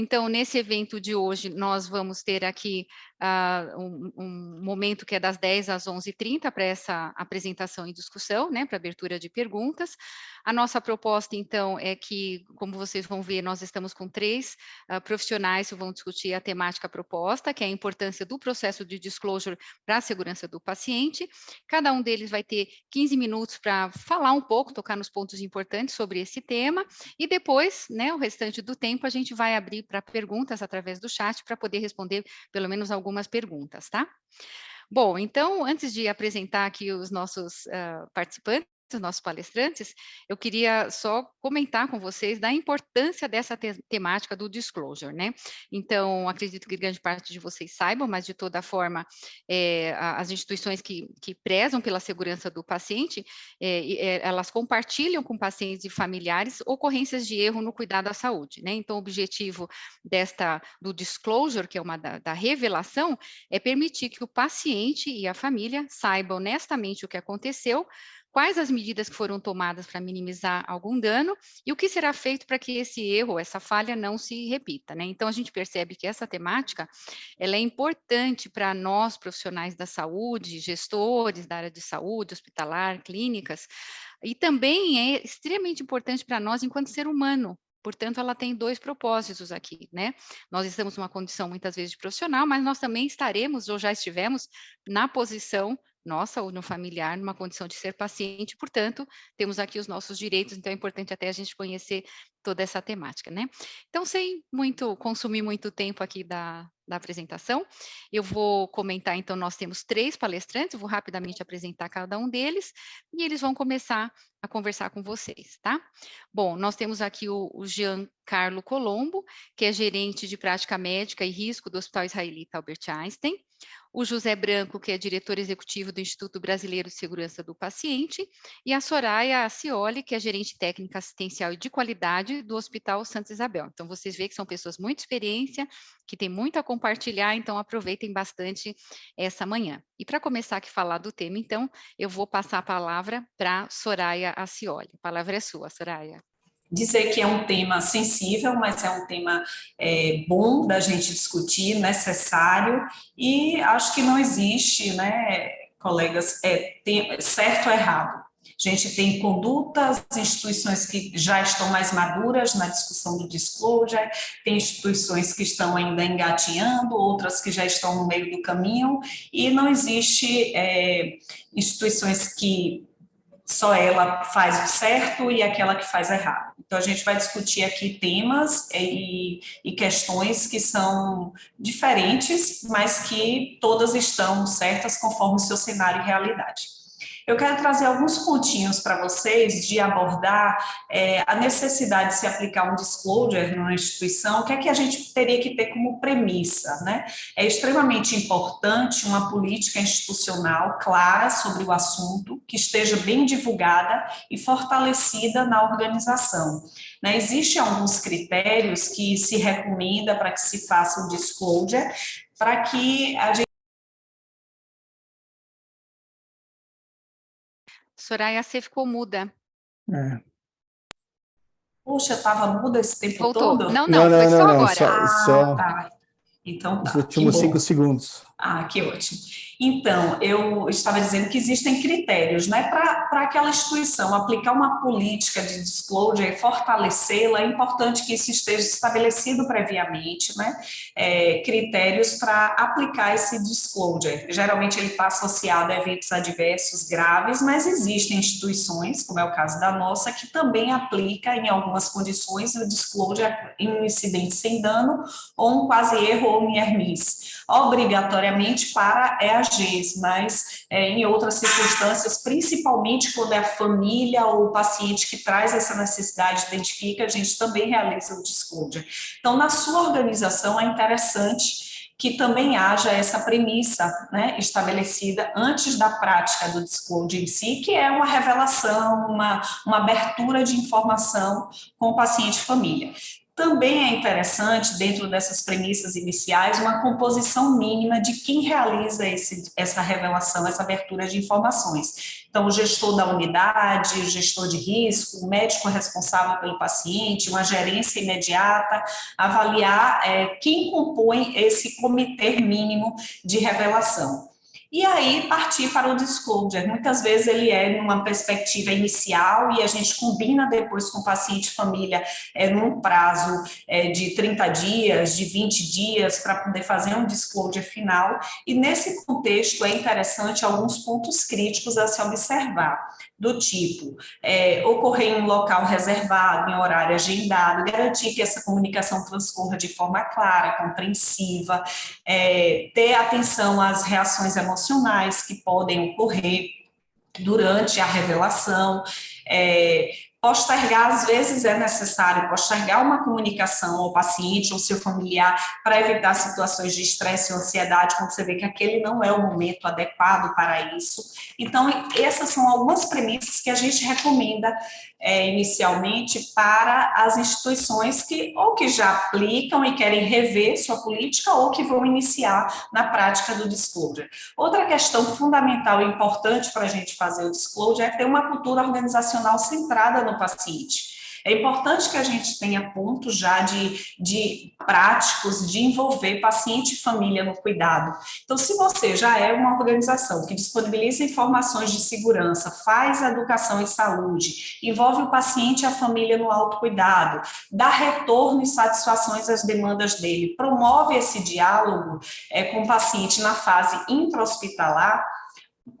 Então, nesse evento de hoje, nós vamos ter aqui um momento que é das 10 às 11h30 para essa apresentação e discussão, né, para abertura de perguntas. A nossa proposta, então, é que, como vocês vão ver, nós estamos com 3 profissionais que vão discutir a temática proposta, que é a importância do processo de disclosure para a segurança do paciente. Cada um deles vai ter 15 minutos para falar um pouco, tocar nos pontos importantes sobre esse tema, e depois, né, o restante do tempo, a gente vai abrir para perguntas através do chat para poder responder pelo menos algumas perguntas, tá? Bom, então, antes de apresentar aqui os nossos participantes, os nossos palestrantes, eu queria só comentar com vocês da importância dessa temática do disclosure, né? Então, acredito que grande parte de vocês saibam, mas de toda forma, as instituições que prezam pela segurança do paciente, elas compartilham com pacientes e familiares ocorrências de erro no cuidado à saúde, né? Então, o objetivo do disclosure, que é uma da revelação, é permitir que o paciente e a família saibam honestamente o que aconteceu, quais as medidas que foram tomadas para minimizar algum dano e o que será feito para que esse erro, essa falha não se repita, né? Então, a gente percebe que essa temática, ela é importante para nós, profissionais da saúde, gestores da área de saúde, hospitalar, clínicas, e também é extremamente importante para nós enquanto ser humano. Portanto, ela tem 2 propósitos aqui, né? Nós estamos numa condição, muitas vezes, de profissional, mas nós também estaremos, ou já estivemos, na posição nossa ou no familiar, numa condição de ser paciente, portanto, temos aqui os nossos direitos, então é importante até a gente conhecer toda essa temática, né? Então, sem consumir muito tempo aqui da apresentação, eu vou comentar, então, nós temos 3 palestrantes, eu vou rapidamente apresentar cada um deles, e eles vão começar a conversar com vocês, tá? Bom, nós temos aqui o Giancarlo Colombo, que é gerente de prática médica e risco do Hospital Israelita Albert Einstein, o José Branco, que é diretor executivo do Instituto Brasileiro de Segurança do Paciente, e a Soraya Acioli, que é gerente técnica assistencial e de qualidade do Hospital Santa Isabel. Então, vocês veem que são pessoas muito experiência, que têm muito a compartilhar, então aproveitem bastante essa manhã. E para começar aqui a falar do tema, então, eu vou passar a palavra para Soraya Acioli. A palavra é sua, Soraya. Dizer que é um tema sensível, mas é um tema bom da gente discutir, necessário, e acho que não existe, né, colegas, certo ou errado. A gente tem condutas, instituições que já estão mais maduras na discussão do disclosure, tem instituições que estão ainda engatinhando, outras que já estão no meio do caminho, e não existe instituições que só ela faz o certo e aquela que faz errado. Então, a gente vai discutir aqui temas e questões que são diferentes, mas que todas estão certas conforme o seu cenário e realidade. Eu quero trazer alguns pontinhos para vocês de abordar a necessidade de se aplicar um disclosure numa instituição, o que é que a gente teria que ter como premissa, né? É extremamente importante uma política institucional clara sobre o assunto, que esteja bem divulgada e fortalecida na organização. Né? Existem alguns critérios que se recomenda para que se faça um disclosure, para que a gente... Soraya, você ficou muda. Poxa, estava muda esse tempo Voltou. todo? Não, foi só agora. Só tá. Então tá. Os últimos 5 segundos. Ah, que ótimo. Então, eu estava dizendo que existem critérios, né, para aquela instituição aplicar uma política de disclosure e fortalecê-la, é importante que isso esteja estabelecido previamente, né, critérios para aplicar esse disclosure. Geralmente ele está associado a eventos adversos graves, mas existem instituições, como é o caso da nossa, que também aplica em algumas condições o disclosure em um incidente sem dano ou um quase erro ou near miss, obrigatoriamente para EAGs, mas em outras circunstâncias, principalmente quando é a família ou o paciente que traz essa necessidade, identifica, a gente também realiza o disclosure. Então, na sua organização, é interessante que também haja essa premissa, né, estabelecida antes da prática do disclosure em si, que é uma revelação, uma abertura de informação com o paciente e família. Também é interessante, dentro dessas premissas iniciais, uma composição mínima de quem realiza essa revelação, essa abertura de informações. Então, o gestor da unidade, o gestor de risco, o médico responsável pelo paciente, uma gerência imediata, avaliar quem compõe esse comitê mínimo de revelação. E aí partir para o disclosure. Muitas vezes ele é numa perspectiva inicial e a gente combina depois com o paciente e família num prazo de 30 dias, de 20 dias, para poder fazer um disclosure final. E nesse contexto é interessante alguns pontos críticos a se observar, do tipo, ocorrer em um local reservado, em horário agendado, garantir que essa comunicação transcorra de forma clara, compreensiva, ter atenção às reações emocionais que podem ocorrer durante a revelação, postergar, às vezes é necessário postergar uma comunicação ao paciente ou seu familiar para evitar situações de estresse ou ansiedade, quando você vê que aquele não é o momento adequado para isso. Então, essas são algumas premissas que a gente recomenda inicialmente para as instituições que ou que já aplicam e querem rever sua política ou que vão iniciar na prática do disclosure. Outra questão fundamental e importante para a gente fazer o disclosure é ter uma cultura organizacional centrada no paciente. É importante que a gente tenha pontos já de práticos de envolver paciente e família no cuidado. Então, se você já é uma organização que disponibiliza informações de segurança, faz educação em saúde, envolve o paciente e a família no autocuidado, dá retorno e satisfações às demandas dele, promove esse diálogo com o paciente na fase intra-hospitalar,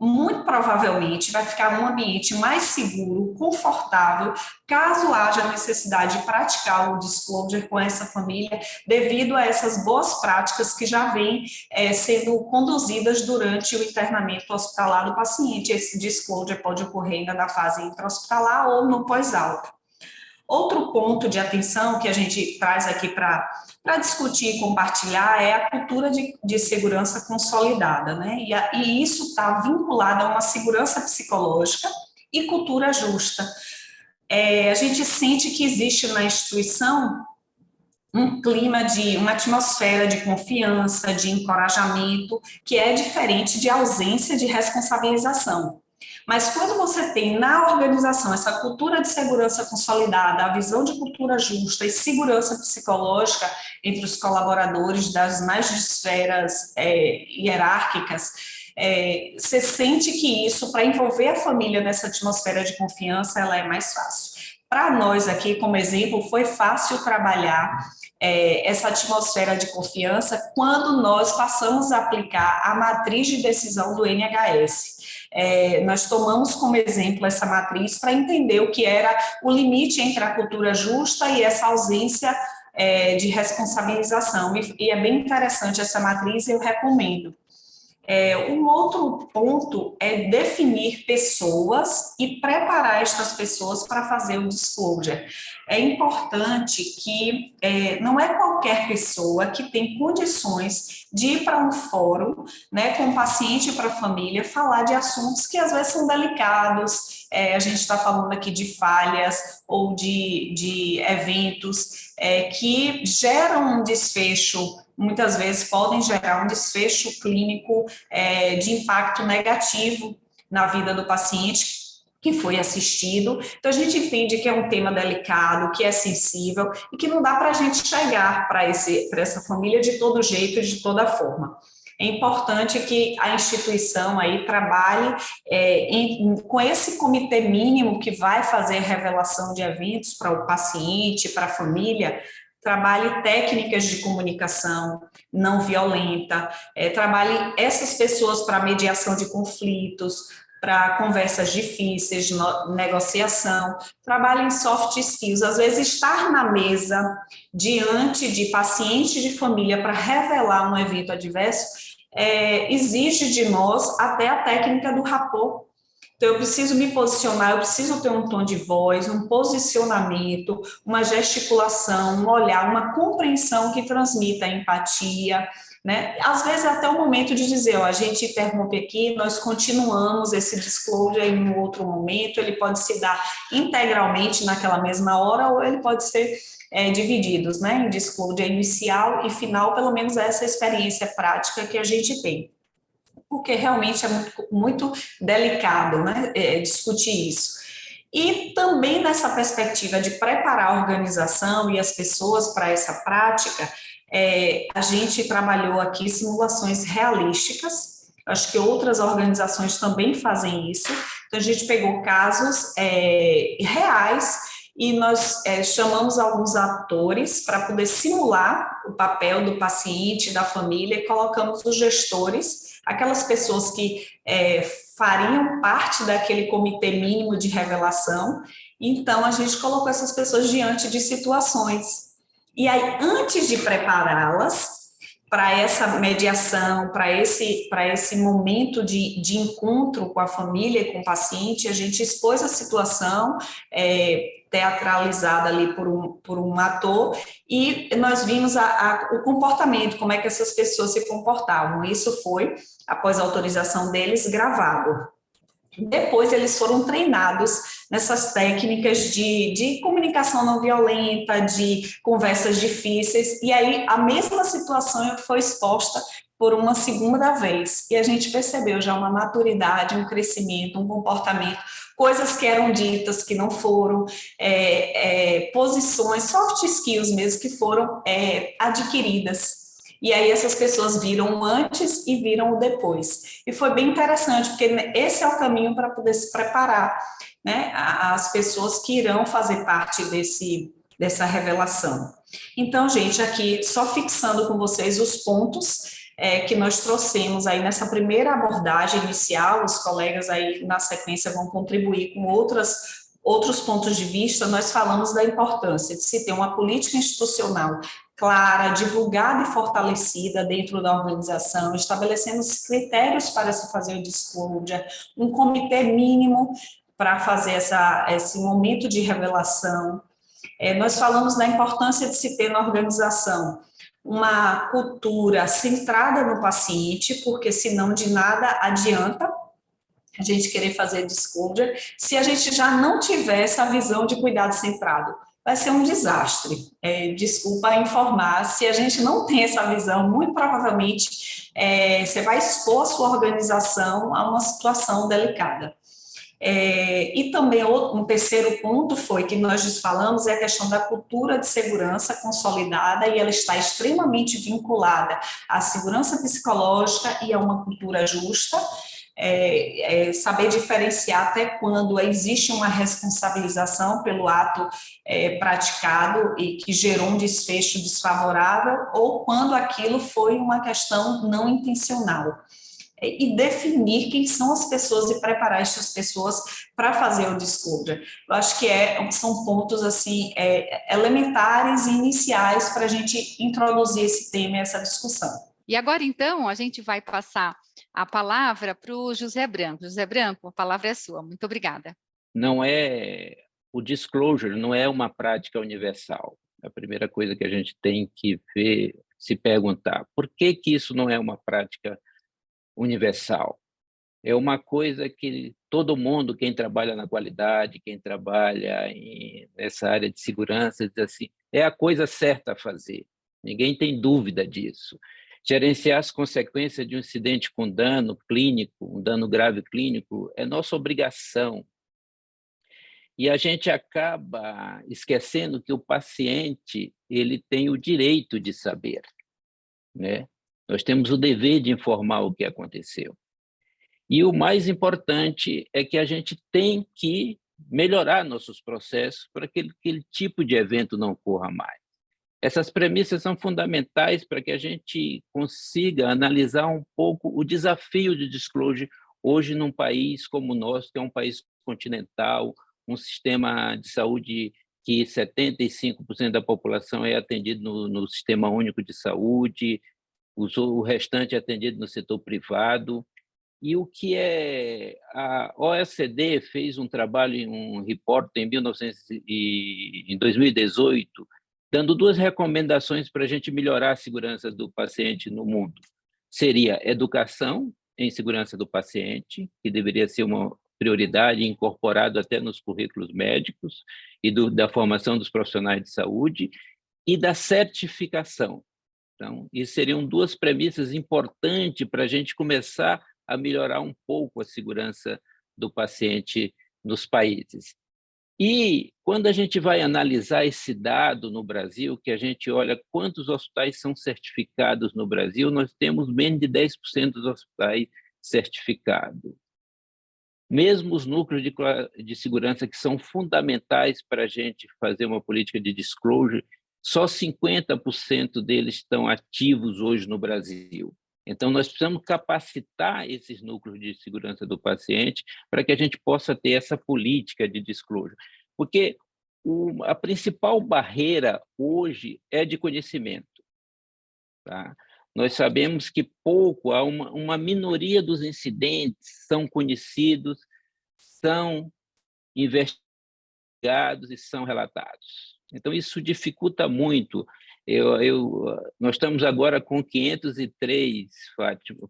muito provavelmente vai ficar um ambiente mais seguro, confortável, caso haja necessidade de praticar o disclosure com essa família, devido a essas boas práticas que já vêm sendo conduzidas durante o internamento hospitalar do paciente. Esse disclosure pode ocorrer ainda na fase intra-hospitalar ou no pós-alta. Outro ponto de atenção que a gente traz aqui para discutir e compartilhar é a cultura de segurança consolidada, né? E isso está vinculado a uma segurança psicológica e cultura justa. A gente sente que existe na instituição um clima uma atmosfera de confiança, de encorajamento, que é diferente de ausência de responsabilização. Mas quando você tem na organização essa cultura de segurança consolidada, a visão de cultura justa e segurança psicológica entre os colaboradores das mais esferas hierárquicas, você sente que isso, para envolver a família nessa atmosfera de confiança, ela é mais fácil. Para nós aqui, como exemplo, foi fácil trabalhar essa atmosfera de confiança quando nós passamos a aplicar a matriz de decisão do NHS. Nós tomamos como exemplo essa matriz para entender o que era o limite entre a cultura justa e essa ausência de responsabilização, e é bem interessante essa matriz, eu recomendo. Um outro ponto é definir pessoas e preparar estas pessoas para fazer o disclosure. É importante que não é qualquer pessoa que tem condições de ir para um fórum, né, com o paciente e para a família, falar de assuntos que às vezes são delicados. A gente está falando aqui de falhas ou de eventos que geram um desfecho, muitas vezes podem gerar um desfecho clínico de impacto negativo na vida do paciente que foi assistido. Então, a gente entende que é um tema delicado, que é sensível e que não dá para a gente chegar para essa família de todo jeito e de toda forma. É importante que a instituição aí trabalhe com esse comitê mínimo que vai fazer revelação de eventos para o paciente, para a família, trabalhe técnicas de comunicação não violenta, trabalhe essas pessoas para mediação de conflitos, para conversas difíceis, negociação, trabalhe em soft skills. Às vezes, estar na mesa diante de paciente de família para revelar um evento adverso exige de nós até a técnica do rapport. Então, eu preciso me posicionar, eu preciso ter um tom de voz, um posicionamento, uma gesticulação, um olhar, uma compreensão que transmita empatia, né? Às vezes, até o momento de dizer, a gente interrompe aqui, nós continuamos esse disclosure em um outro momento, ele pode se dar integralmente naquela mesma hora, ou ele pode ser divididos, né, em disclosure inicial e final, pelo menos essa experiência prática que a gente tem. Porque realmente é muito delicado, né, discutir isso. E também nessa perspectiva de preparar a organização e as pessoas para essa prática, a gente trabalhou aqui simulações realísticas. Acho que outras organizações também fazem isso. Então, a gente pegou casos reais e nós chamamos alguns atores para poder simular o papel do paciente, da família, e colocamos os gestores, aquelas pessoas que fariam parte daquele comitê mínimo de revelação. Então, a gente colocou essas pessoas diante de situações. E aí, antes de prepará-las para essa mediação, para esse momento de encontro com a família e com o paciente, a gente expôs a situação, teatralizada ali por um ator, e nós vimos o comportamento, como é que essas pessoas se comportavam. Isso foi, após a autorização deles, gravado. Depois eles foram treinados nessas técnicas de comunicação não violenta, de conversas difíceis, e aí a mesma situação foi exposta por uma segunda vez, e a gente percebeu já uma maturidade, um crescimento, um comportamento, coisas que eram ditas que não foram, posições, soft skills mesmo, que foram adquiridas. E aí essas pessoas viram o antes e viram o depois. E foi bem interessante, porque esse é o caminho para poder se preparar, né, as pessoas que irão fazer parte dessa revelação. Então, gente, aqui só fixando com vocês os pontos que nós trouxemos aí nessa primeira abordagem inicial, os colegas aí na sequência vão contribuir com outros pontos de vista. Nós falamos da importância de se ter uma política institucional clara, divulgada e fortalecida dentro da organização, estabelecendo os critérios para se fazer o disclosure, um comitê mínimo para fazer esse momento de revelação. Nós falamos da importância de se ter na organização uma cultura centrada no paciente, porque senão de nada adianta a gente querer fazer disclosure se a gente já não tiver essa visão de cuidado centrado. Vai ser um desastre. Desculpa informar, se a gente não tem essa visão, muito provavelmente você vai expor a sua organização a uma situação delicada. E também um terceiro ponto foi que nós falamos a questão da cultura de segurança consolidada, e ela está extremamente vinculada à segurança psicológica e a uma cultura justa. Saber diferenciar até quando existe uma responsabilização pelo ato praticado e que gerou um desfecho desfavorável, ou quando aquilo foi uma questão não intencional. E definir quem são as pessoas e preparar essas pessoas para fazer o disclosure. Eu acho que são pontos assim, elementares e iniciais para a gente introduzir esse tema e essa discussão. E agora, então, a gente vai passar a palavra para o José Branco. José Branco, a palavra é sua. Muito obrigada. O disclosure não é uma prática universal. A primeira coisa que a gente tem que ver, se perguntar, por que isso não é uma prática universal? É uma coisa que todo mundo, quem trabalha na qualidade, quem trabalha nessa área de segurança, diz assim, é a coisa certa a fazer. Ninguém tem dúvida disso. Gerenciar as consequências de um incidente com dano clínico, um dano grave clínico, é nossa obrigação. E a gente acaba esquecendo que o paciente ele tem o direito de saber, né? Nós temos o dever de informar o que aconteceu. E o mais importante é que a gente tem que melhorar nossos processos para que aquele tipo de evento não ocorra mais. Essas premissas são fundamentais para que a gente consiga analisar um pouco o desafio de disclosure hoje num país como o nosso, que é um país continental, um sistema de saúde que 75% da população é atendido no Sistema Único de Saúde, o restante é atendido no setor privado. E o que a OECD fez um trabalho, um report em 2018, dando 2 recomendações para a gente melhorar a segurança do paciente no mundo. Seria educação em segurança do paciente, que deveria ser prioridade, incorporado até nos currículos médicos e da formação dos profissionais de saúde e da certificação. Então, isso seriam duas premissas importantes para a gente começar a melhorar um pouco a segurança do paciente nos países. E quando a gente vai analisar esse dado no Brasil, que a gente olha quantos hospitais são certificados no Brasil, nós temos menos de 10% dos hospitais certificados. Mesmo os núcleos de segurança que são fundamentais para a gente fazer uma política de disclosure, só 50% deles estão ativos hoje no Brasil. Então, nós precisamos capacitar esses núcleos de segurança do paciente para que a gente possa ter essa política de disclosure. Porque a principal barreira hoje é de conhecimento. Tá? Nós sabemos que há uma minoria dos incidentes são conhecidos, são investigados e são relatados. Então, isso dificulta muito. Nós estamos agora com 503, Fátima,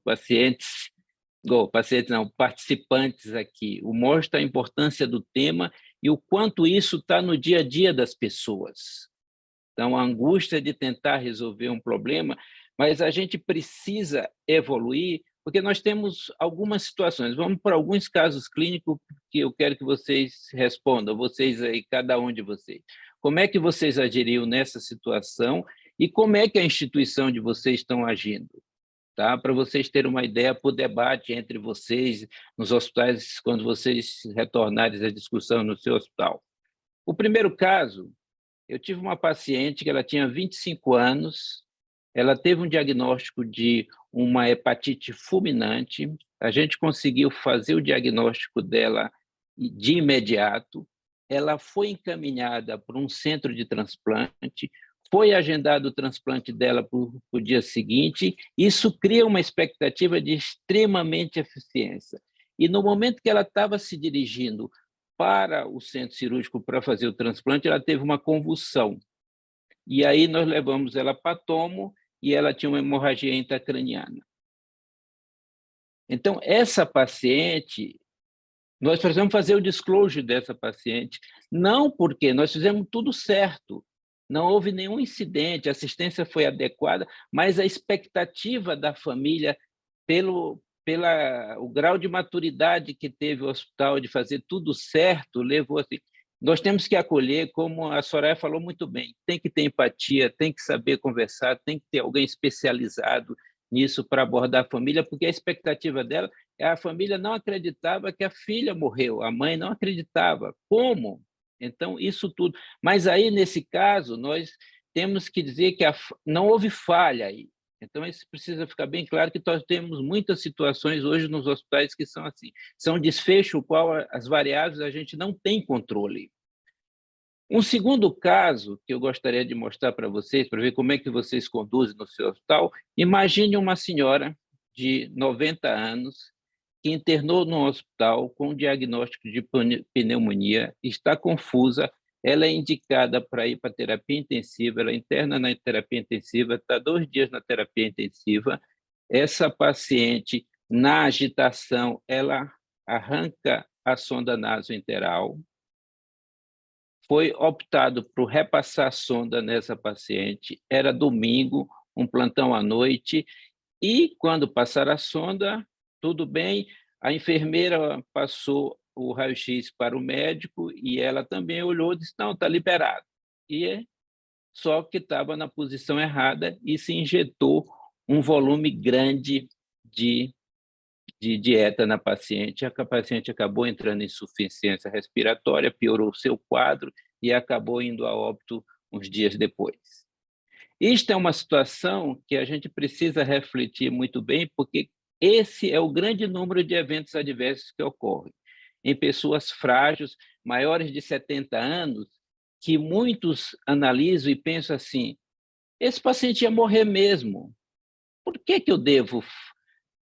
participantes aqui. Mostra a importância do tema e o quanto isso está no dia a dia das pessoas. Então, a angústia de tentar resolver um problema, mas a gente precisa evoluir, porque nós temos algumas situações. Vamos para alguns casos clínicos que eu quero que vocês respondam, vocês aí, cada um de vocês. Como é que vocês agiriam nessa situação e como é que a instituição de vocês estão agindo? Tá? Para vocês terem uma ideia, para o debate entre vocês nos hospitais, quando vocês retornarem à discussão no seu hospital. O primeiro caso, eu tive uma paciente que ela tinha 25 anos, ela teve um diagnóstico de uma hepatite fulminante, a gente conseguiu fazer o diagnóstico dela de imediato, ela foi encaminhada para um centro de transplante, foi agendado o transplante dela para o dia seguinte, isso cria uma expectativa de extremamente eficiência. E no momento que ela estava se dirigindo para o centro cirúrgico para fazer o transplante, ela teve uma convulsão. E aí nós levamos ela para tomo e ela tinha uma hemorragia intracraniana. Então, essa paciente, nós precisamos fazer o disclosure dessa paciente, não porque nós fizemos tudo certo, não houve nenhum incidente, a assistência foi adequada, mas a expectativa da família pelo grau de maturidade que teve o hospital de fazer tudo certo, levou assim. Nós temos que acolher, como a Soraya falou muito bem, tem que ter empatia, tem que saber conversar, tem que ter alguém especializado nisso para abordar a família, porque a expectativa dela, a família não acreditava que a filha morreu, a mãe não acreditava. Como? Então, isso tudo. Mas aí, nesse caso, nós temos que dizer que não houve falha aí. Então, isso precisa ficar bem claro que nós temos muitas situações hoje nos hospitais que são assim. São desfecho qual as variáveis a gente não tem controle. Um segundo caso que eu gostaria de mostrar para vocês, para ver como é que vocês conduzem no seu hospital, imagine uma senhora de 90 anos que internou no hospital com diagnóstico de pneumonia, está confusa, ela é indicada para ir para terapia intensiva, ela interna na terapia intensiva, está 2 dias na terapia intensiva. Essa paciente, na agitação, ela arranca a sonda nasointeral. Foi optado por repassar a sonda nessa paciente, era domingo, um plantão à noite, e quando passaram a sonda, tudo bem, a enfermeira passou o raio-x para o médico e ela também olhou e disse, não, está liberado. Só que estava na posição errada e se injetou um volume grande de dieta na paciente. A paciente acabou entrando em insuficiência respiratória, piorou o seu quadro e acabou indo a óbito uns dias depois. Isto é uma situação que a gente precisa refletir muito bem, porque esse é o grande número de eventos adversos que ocorrem em pessoas frágeis, maiores de 70 anos, que muitos analisam e pensam assim, esse paciente ia morrer mesmo. Por que eu devo?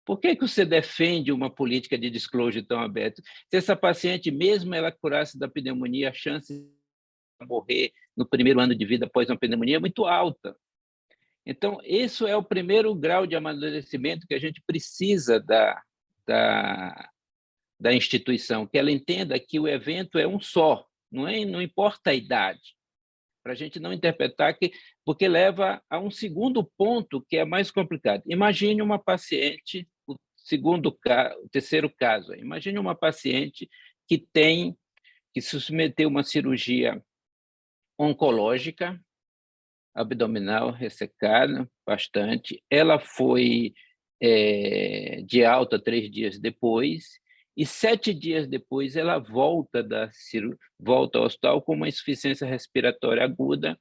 Por que você defende uma política de disclosure tão aberta? Se essa paciente, mesmo ela curasse da pneumonia, a chance de morrer no primeiro ano de vida após uma pneumonia é muito alta. Então, isso é o primeiro grau de amadurecimento que a gente precisa da instituição, que ela entenda que o evento é um só, não importa a idade, para a gente não interpretar que, porque leva a um segundo ponto que é mais complicado. Imagine uma paciente, o terceiro caso, imagine uma paciente que se submeteu a uma cirurgia oncológica, abdominal ressecada bastante, ela foi de alta 3 dias depois, e 7 dias depois ela volta volta ao hospital com uma insuficiência respiratória aguda,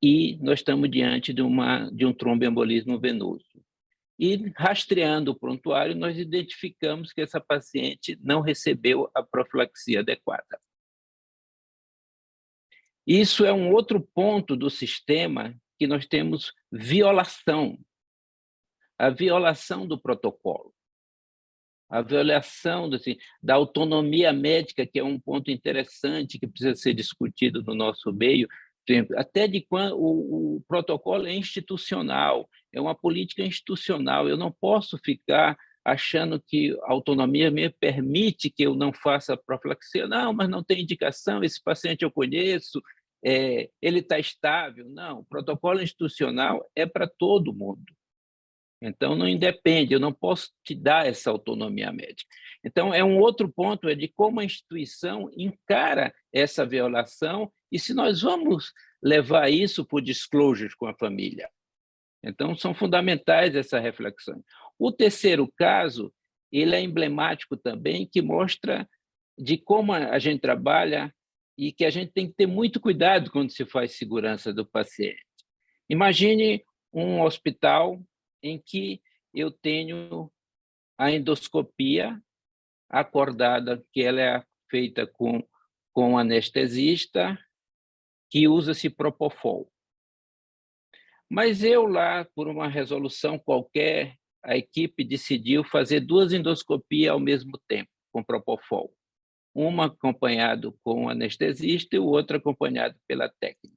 e nós estamos diante de um tromboembolismo venoso. E, rastreando o prontuário, nós identificamos que essa paciente não recebeu a profilaxia adequada. Isso é um outro ponto do sistema que nós temos violação, a violação do protocolo, a violação da autonomia médica, que é um ponto interessante que precisa ser discutido no nosso meio, até de quando o protocolo é institucional, é uma política institucional. Eu não posso ficar achando que a autonomia me permite que eu não faça profilaxia. Não, mas não tem indicação, esse paciente eu conheço, ele está estável. Não, o protocolo institucional é para todo mundo. Então, não independe, eu não posso te dar essa autonomia médica. Então, é um outro ponto, é de como a instituição encara essa violação e se nós vamos levar isso para o disclosure com a família. Então, são fundamentais essa reflexão. O terceiro caso, ele é emblemático também, que mostra de como a gente trabalha e que a gente tem que ter muito cuidado quando se faz segurança do paciente. Imagine um hospital em que eu tenho a endoscopia acordada, que ela é feita com um anestesista, que usa-se Propofol. Mas eu lá, por uma resolução qualquer, a equipe decidiu fazer 2 endoscopias ao mesmo tempo, com Propofol. Uma acompanhado com o anestesista e o outro acompanhado pela técnica.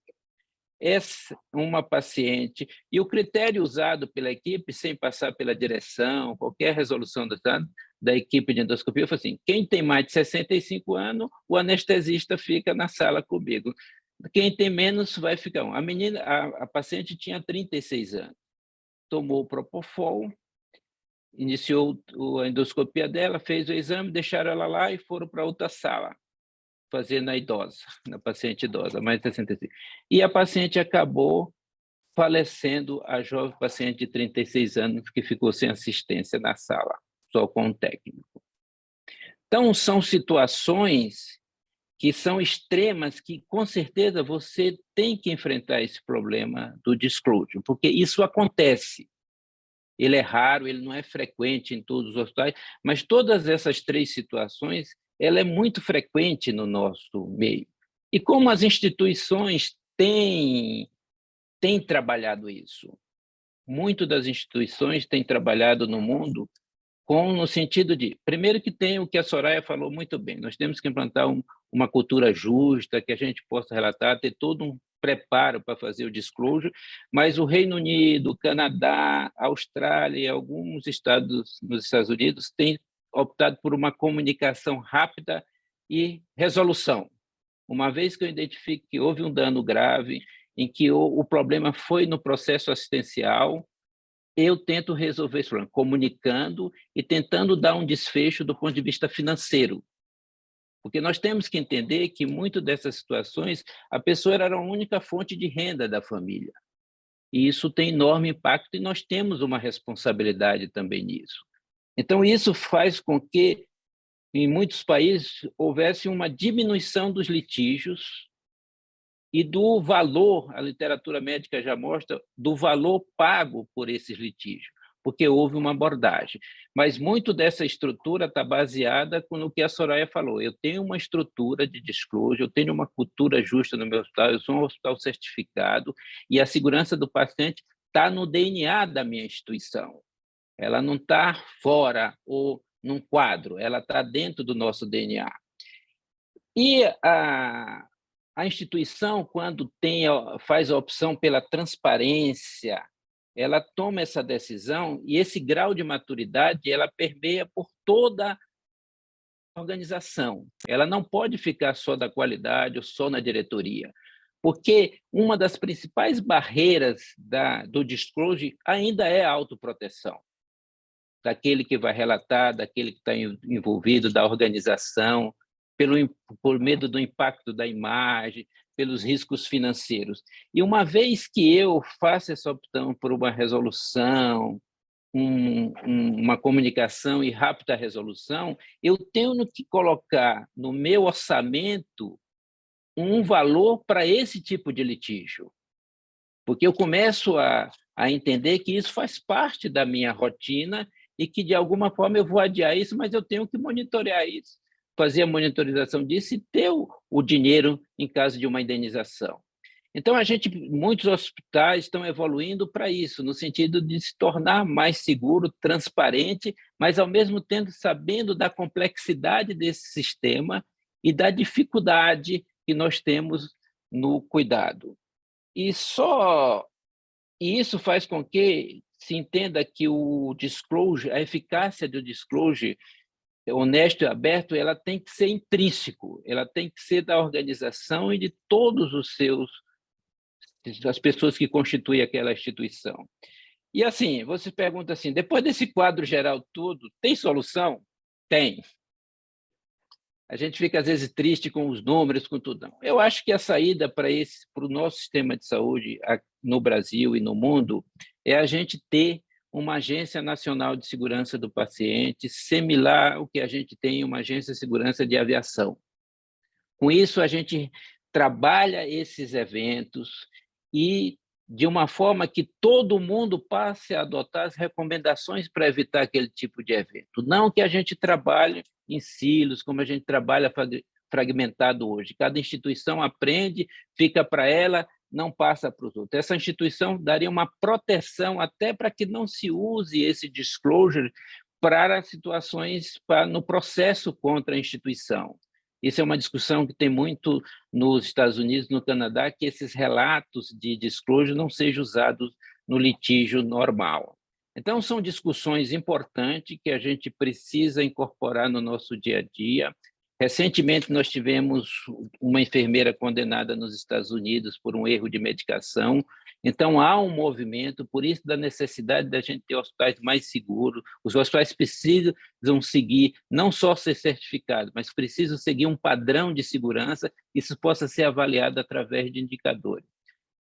Uma paciente, e o critério usado pela equipe, sem passar pela direção, qualquer resolução da equipe de endoscopia, foi assim: quem tem mais de 65 anos, o anestesista fica na sala comigo. Quem tem menos vai ficar. A paciente tinha 36 anos, tomou o Propofol, iniciou a endoscopia dela, fez o exame, deixaram ela lá e foram para outra sala fazer na idosa, na paciente idosa, mais de 65. E a paciente acabou falecendo, a jovem paciente de 36 anos, que ficou sem assistência na sala, só com um técnico. Então, são situações que são extremas, que com certeza você tem que enfrentar esse problema do disclosure, porque isso acontece. Ele é raro, ele não é frequente em todos os hospitais, mas todas essas 3 situações, ela é muito frequente no nosso meio. E como as instituições têm trabalhado isso? Muito das instituições têm trabalhado no mundo no sentido de, primeiro, que tem o que a Soraya falou muito bem, nós temos que implantar uma cultura justa, que a gente possa relatar, ter todo um preparo para fazer o disclosure, mas o Reino Unido, Canadá, Austrália e alguns estados nos Estados Unidos têm optado por uma comunicação rápida e resolução. Uma vez que eu identifique que houve um dano grave, em que o problema foi no processo assistencial, eu tento resolver esse problema, comunicando e tentando dar um desfecho do ponto de vista financeiro. Porque nós temos que entender que, muito dessas situações, a pessoa era a única fonte de renda da família. E isso tem enorme impacto e nós temos uma responsabilidade também nisso. Então, isso faz com que, em muitos países, houvesse uma diminuição dos litígios e do valor, a literatura médica já mostra, do valor pago por esses litígios, porque houve uma abordagem. Mas muito dessa estrutura está baseada no que a Soraya falou. Eu tenho uma estrutura de disclosure, eu tenho uma cultura justa no meu hospital, eu sou um hospital certificado, e a segurança do paciente está no DNA da minha instituição. Ela não está fora ou num quadro, ela está dentro do nosso DNA. E a instituição, quando faz a opção pela transparência, ela toma essa decisão e esse grau de maturidade ela permeia por toda organização. Ela não pode ficar só da qualidade ou só na diretoria, porque uma das principais barreiras do disclosure ainda é a autoproteção, daquele que vai relatar, daquele que está envolvido, da organização, por medo do impacto da imagem, pelos riscos financeiros. E uma vez que eu faço essa opção por uma resolução, uma comunicação e rápida resolução, eu tenho que colocar no meu orçamento um valor para esse tipo de litígio, porque eu começo a entender que isso faz parte da minha rotina e que, de alguma forma, eu vou adiar isso, mas eu tenho que monitorar isso, fazer a monitorização disso e ter o dinheiro em caso de uma indenização. Então, muitos hospitais estão evoluindo para isso, no sentido de se tornar mais seguro, transparente, mas, ao mesmo tempo, sabendo da complexidade desse sistema e da dificuldade que nós temos no cuidado. E isso faz com que se entenda que o disclosure, a eficácia do disclosure honesto e aberto, ela tem que ser intrínseco, ela tem que ser da organização e de todos as pessoas que constituem aquela instituição. E assim, você pergunta assim, depois desse quadro geral todo, tem solução? Tem. A gente fica, às vezes, triste com os números, com tudo. Não. Eu acho que a saída para o nosso sistema de saúde no Brasil e no mundo é a gente ter uma Agência Nacional de Segurança do Paciente, similar ao que a gente tem uma Agência de Segurança de Aviação. Com isso, a gente trabalha esses eventos e de uma forma que todo mundo passe a adotar as recomendações para evitar aquele tipo de evento. Não que a gente trabalhe em silos, como a gente trabalha fragmentado hoje. Cada instituição aprende, fica para ela, não passa para os outros. Essa instituição daria uma proteção até para que não se use esse disclosure para situações no processo contra a instituição. Isso é uma discussão que tem muito nos Estados Unidos, no Canadá, que esses relatos de disclosure não sejam usados no litígio normal. Então, são discussões importantes que a gente precisa incorporar no nosso dia a dia. Recentemente, nós tivemos uma enfermeira condenada nos Estados Unidos por um erro de medicação. Então, há um movimento, por isso, da necessidade da gente ter hospitais mais seguros. Os hospitais precisam seguir, não só ser certificados, mas precisam seguir um padrão de segurança, isso possa ser avaliado através de indicadores.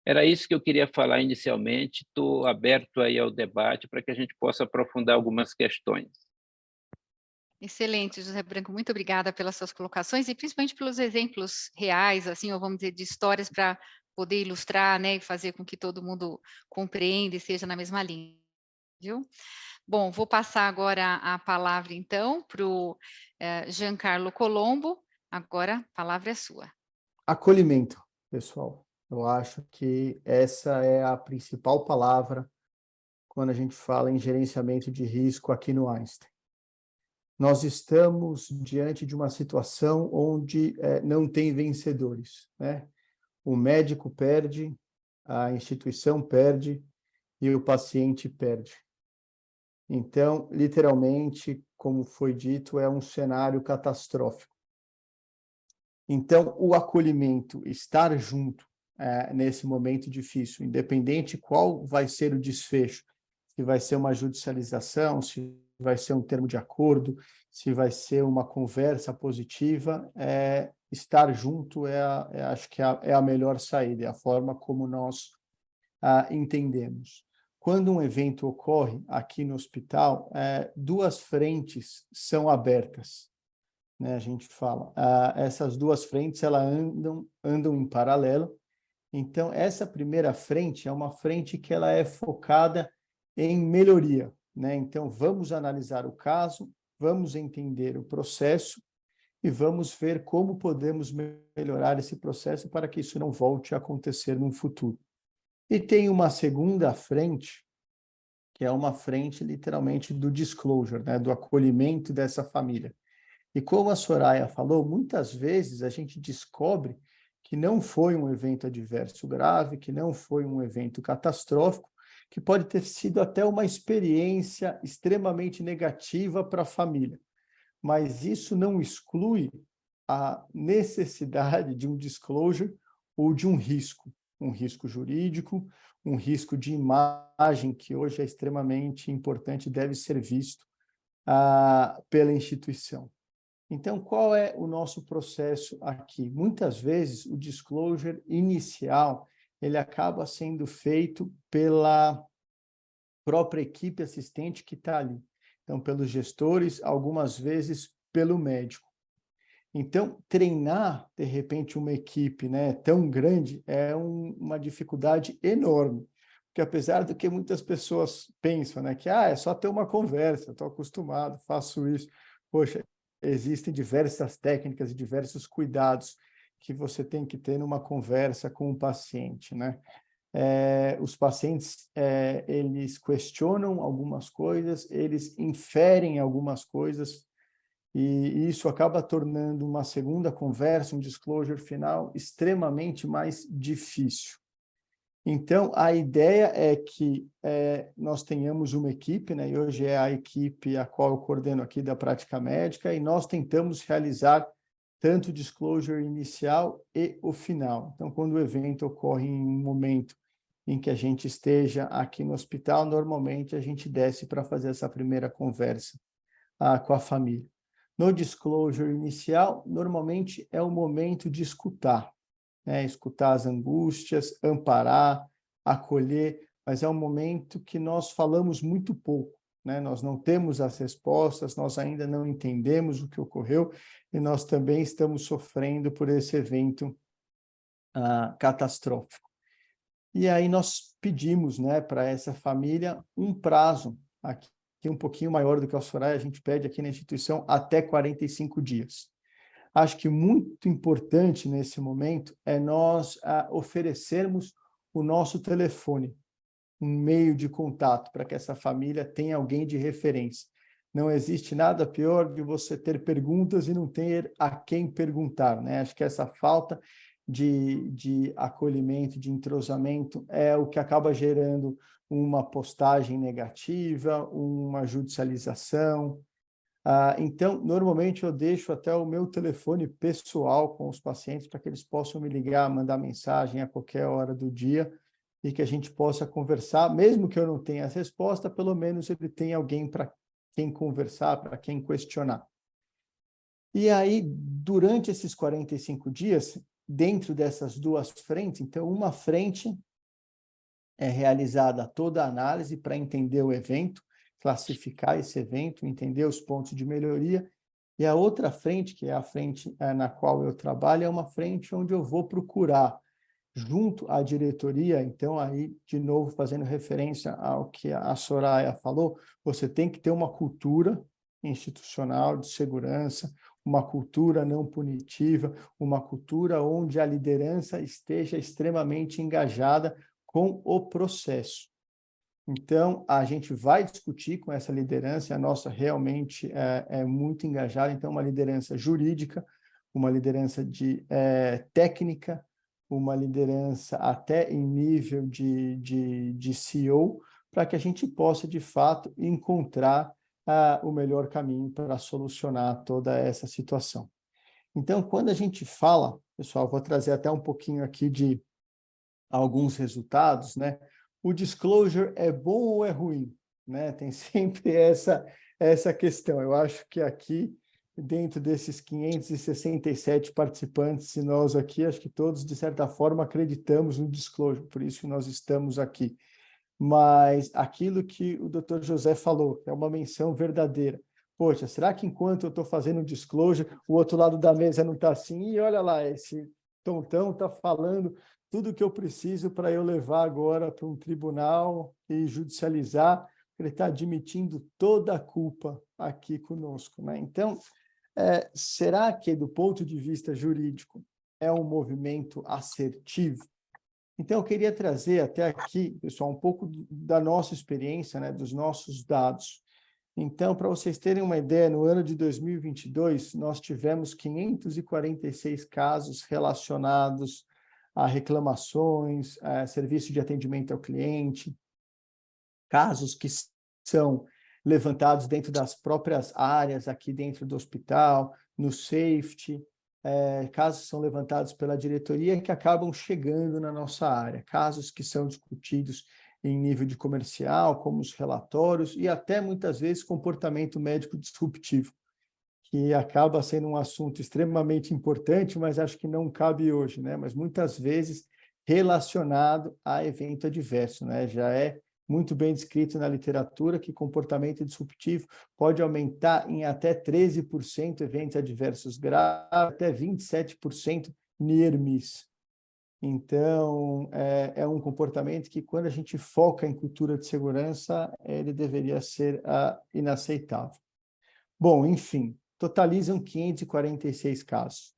Era isso que eu queria falar inicialmente, estou aberto aí ao debate para que a gente possa aprofundar algumas questões. Excelente, José Branco, muito obrigada pelas suas colocações e principalmente pelos exemplos reais, assim, ou vamos dizer, de histórias para poder ilustrar, né, e fazer com que todo mundo compreenda e esteja na mesma linha, viu? Bom, vou passar agora a palavra, então, para o Giancarlo Colombo. Agora, a palavra é sua. Acolhimento, pessoal. Eu acho que essa é a principal palavra quando a gente fala em gerenciamento de risco aqui no Einstein. Nós estamos diante de uma situação onde não tem vencedores, né? O médico perde, a instituição perde e o paciente perde. Então, literalmente, como foi dito, é um cenário catastrófico. Então, o acolhimento, estar junto nesse momento difícil, independente qual vai ser o desfecho, se vai ser uma judicialização, se vai ser um termo de acordo, se vai ser uma conversa positiva, estar junto acho que é a melhor saída, é a forma como nós entendemos. Quando um evento ocorre aqui no hospital, duas frentes são abertas, né? A gente fala, essas duas frentes elas andam em paralelo. Então, essa primeira frente é uma frente que ela é focada em melhoria, né? Então, vamos analisar o caso, vamos entender o processo e vamos ver como podemos melhorar esse processo para que isso não volte a acontecer no futuro. E tem uma segunda frente, que é uma frente, literalmente, do disclosure, né? Do acolhimento dessa família. E como a Soraya falou, muitas vezes a gente descobre que não foi um evento adverso grave, que não foi um evento catastrófico, que pode ter sido até uma experiência extremamente negativa para a família. mas isso não exclui a necessidade de um disclosure ou de um risco jurídico, um risco de imagem, que hoje é extremamente importante e deve ser visto pela instituição. Então, qual é o nosso processo aqui? Muitas vezes, o disclosure inicial, ele acaba sendo feito pela própria equipe assistente que está ali. Então, pelos gestores, algumas vezes pelo médico. Então, treinar, de repente, uma equipe, né, tão grande é uma dificuldade enorme. Porque apesar do que muitas pessoas pensam, né, que é só ter uma conversa, estou acostumado, faço isso. Poxa, existem diversas técnicas e diversos cuidados que você tem que ter numa conversa com o paciente, né? Os pacientes, eles questionam algumas coisas, eles inferem algumas coisas, e isso acaba tornando uma segunda conversa, um disclosure final, extremamente mais difícil. Então, a ideia é que nós tenhamos uma equipe, né? E hoje é a equipe a qual eu coordeno aqui da prática médica, e nós tentamos realizar tanto o disclosure inicial e o final. Então, quando o evento ocorre em um momento em que a gente esteja aqui no hospital, normalmente a gente desce para fazer essa primeira conversa com a família. No disclosure inicial, normalmente é o momento de escutar, né? Escutar as angústias, amparar, acolher, mas é um momento que nós falamos muito pouco, né? Nós não temos as respostas, nós ainda não entendemos o que ocorreu e nós também estamos sofrendo por esse evento catastrófico. E aí nós pedimos, né, para essa família um prazo aqui um pouquinho maior do que o Soraya, a gente pede aqui na instituição até 45 dias. Acho que muito importante nesse momento é nós oferecermos o nosso telefone, um meio de contato para que essa família tenha alguém de referência. Não existe nada pior de você ter perguntas e não ter a quem perguntar, né? Acho que essa falta de acolhimento, de entrosamento, é o que acaba gerando uma postagem negativa, uma judicialização. Então, normalmente eu deixo até o meu telefone pessoal com os pacientes para que eles possam me ligar, mandar mensagem a qualquer hora do dia e que a gente possa conversar, mesmo que eu não tenha a resposta, pelo menos ele tem alguém para quem conversar, para quem questionar. E aí, durante esses 45 dias, dentro dessas duas frentes, então, uma frente é realizada toda a análise para entender o evento, classificar esse evento, entender os pontos de melhoria, e a outra frente, que é a frente na qual eu trabalho, é uma frente onde eu vou procurar, junto à diretoria, então aí, de novo, fazendo referência ao que a Soraya falou, você tem que ter uma cultura institucional de segurança, uma cultura não punitiva, uma cultura onde a liderança esteja extremamente engajada com o processo. Então, a gente vai discutir com essa liderança, a nossa realmente é muito engajada, então uma liderança jurídica, uma liderança técnica, uma liderança até em nível de CEO, para que a gente possa, de fato, encontrar o melhor caminho para solucionar toda essa situação. Então, quando a gente fala, pessoal, vou trazer até um pouquinho aqui de alguns resultados, né? O disclosure é bom ou é ruim? Né? Tem sempre essa questão. Eu acho que aqui, dentro desses 567 participantes, e nós aqui, acho que todos, de certa forma, acreditamos no disclosure, por isso que nós estamos aqui. Mas aquilo que o Dr. José falou, é uma menção verdadeira. Poxa, será que enquanto eu estou fazendo o disclosure, o outro lado da mesa não está assim? E olha lá, esse tontão está falando tudo o que eu preciso para eu levar agora para um tribunal e judicializar, ele está admitindo toda a culpa aqui conosco, né? Então, será que, do ponto de vista jurídico, é um movimento assertivo? Então, eu queria trazer até aqui, pessoal, um pouco da nossa experiência, né, dos nossos dados. Então, para vocês terem uma ideia, no ano de 2022, nós tivemos 546 casos relacionados a reclamações, a serviço de atendimento ao cliente, casos que são levantados dentro das próprias áreas aqui dentro do hospital, no safety, casos são levantados pela diretoria que acabam chegando na nossa área, casos que são discutidos em nível de comercial, como os relatórios, e até muitas vezes comportamento médico disruptivo, que acaba sendo um assunto extremamente importante, mas acho que não cabe hoje, né? Mas muitas vezes relacionado a evento adverso, né? Já é muito bem descrito na literatura que comportamento disruptivo pode aumentar em até 13% eventos adversos graves, até 27% near miss. Então, é um comportamento que, quando a gente foca em cultura de segurança, ele deveria ser inaceitável. Bom, enfim, totalizam 546 casos.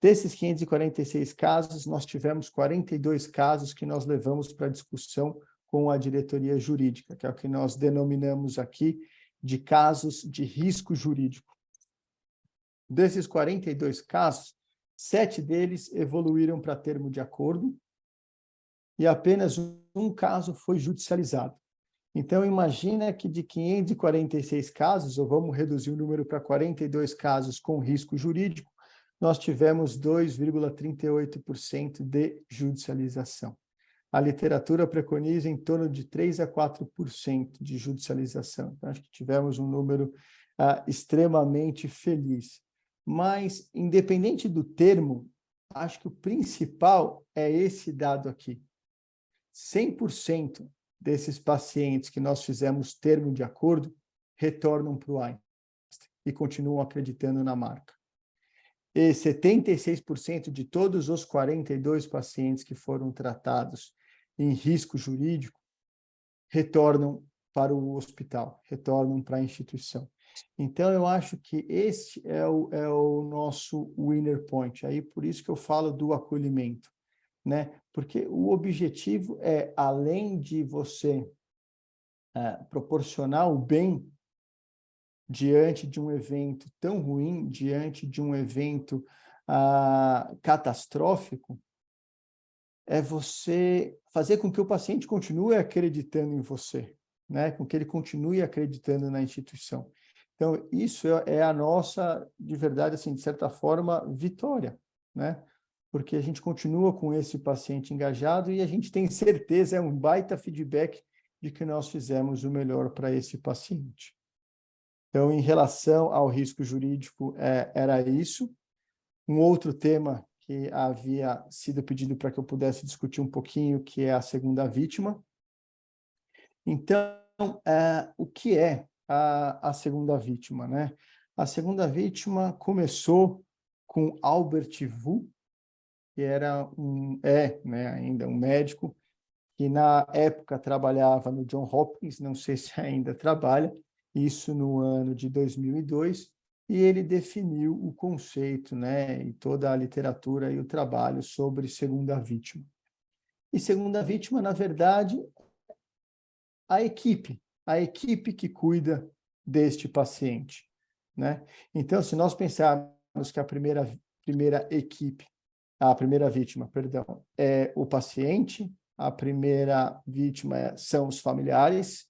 Desses 546 casos, nós tivemos 42 casos que nós levamos para discussão com a diretoria jurídica, que é o que nós denominamos aqui de casos de risco jurídico. Desses 42 casos, 7 deles evoluíram para termo de acordo e apenas um caso foi judicializado. Então, imagina que de 546 casos, ou vamos reduzir o número para 42 casos com risco jurídico, nós tivemos 2,38% de judicialização. A literatura preconiza em torno de 3% a 4% de judicialização. Então, acho que tivemos um número extremamente feliz. Mas, independente do termo, acho que o principal é esse dado aqui. 100% desses pacientes que nós fizemos termo de acordo retornam para o Einstein e continuam acreditando na marca. E 76% de todos os 42 pacientes que foram tratados em risco jurídico retornam para o hospital, retornam para a instituição. Então, eu acho que esse é o nosso winner point. Aí, por isso que eu falo do acolhimento, né? Porque o objetivo é, além de você proporcionar o bem diante de um evento tão ruim, diante de um evento catastrófico, é você fazer com que o paciente continue acreditando em você, né? Com que ele continue acreditando na instituição. Então, isso é a nossa, de verdade, assim, de certa forma, vitória, né? Porque a gente continua com esse paciente engajado e a gente tem certeza, é um baita feedback de que nós fizemos o melhor para esse paciente. Então, em relação ao risco jurídico, era isso. Um outro tema que havia sido pedido para que eu pudesse discutir um pouquinho, que é a segunda vítima. Então, o que é a segunda vítima, né? A segunda vítima começou com Albert Wu, que né, ainda um médico, que na época trabalhava no Johns Hopkins, não sei se ainda trabalha, isso no ano de 2002, e ele definiu o conceito, né, e toda a literatura e o trabalho sobre segunda vítima. E segunda vítima, na verdade, a equipe que cuida deste paciente, né? Então, se nós pensarmos que a primeira vítima, perdão, é o paciente, a primeira vítima são os familiares,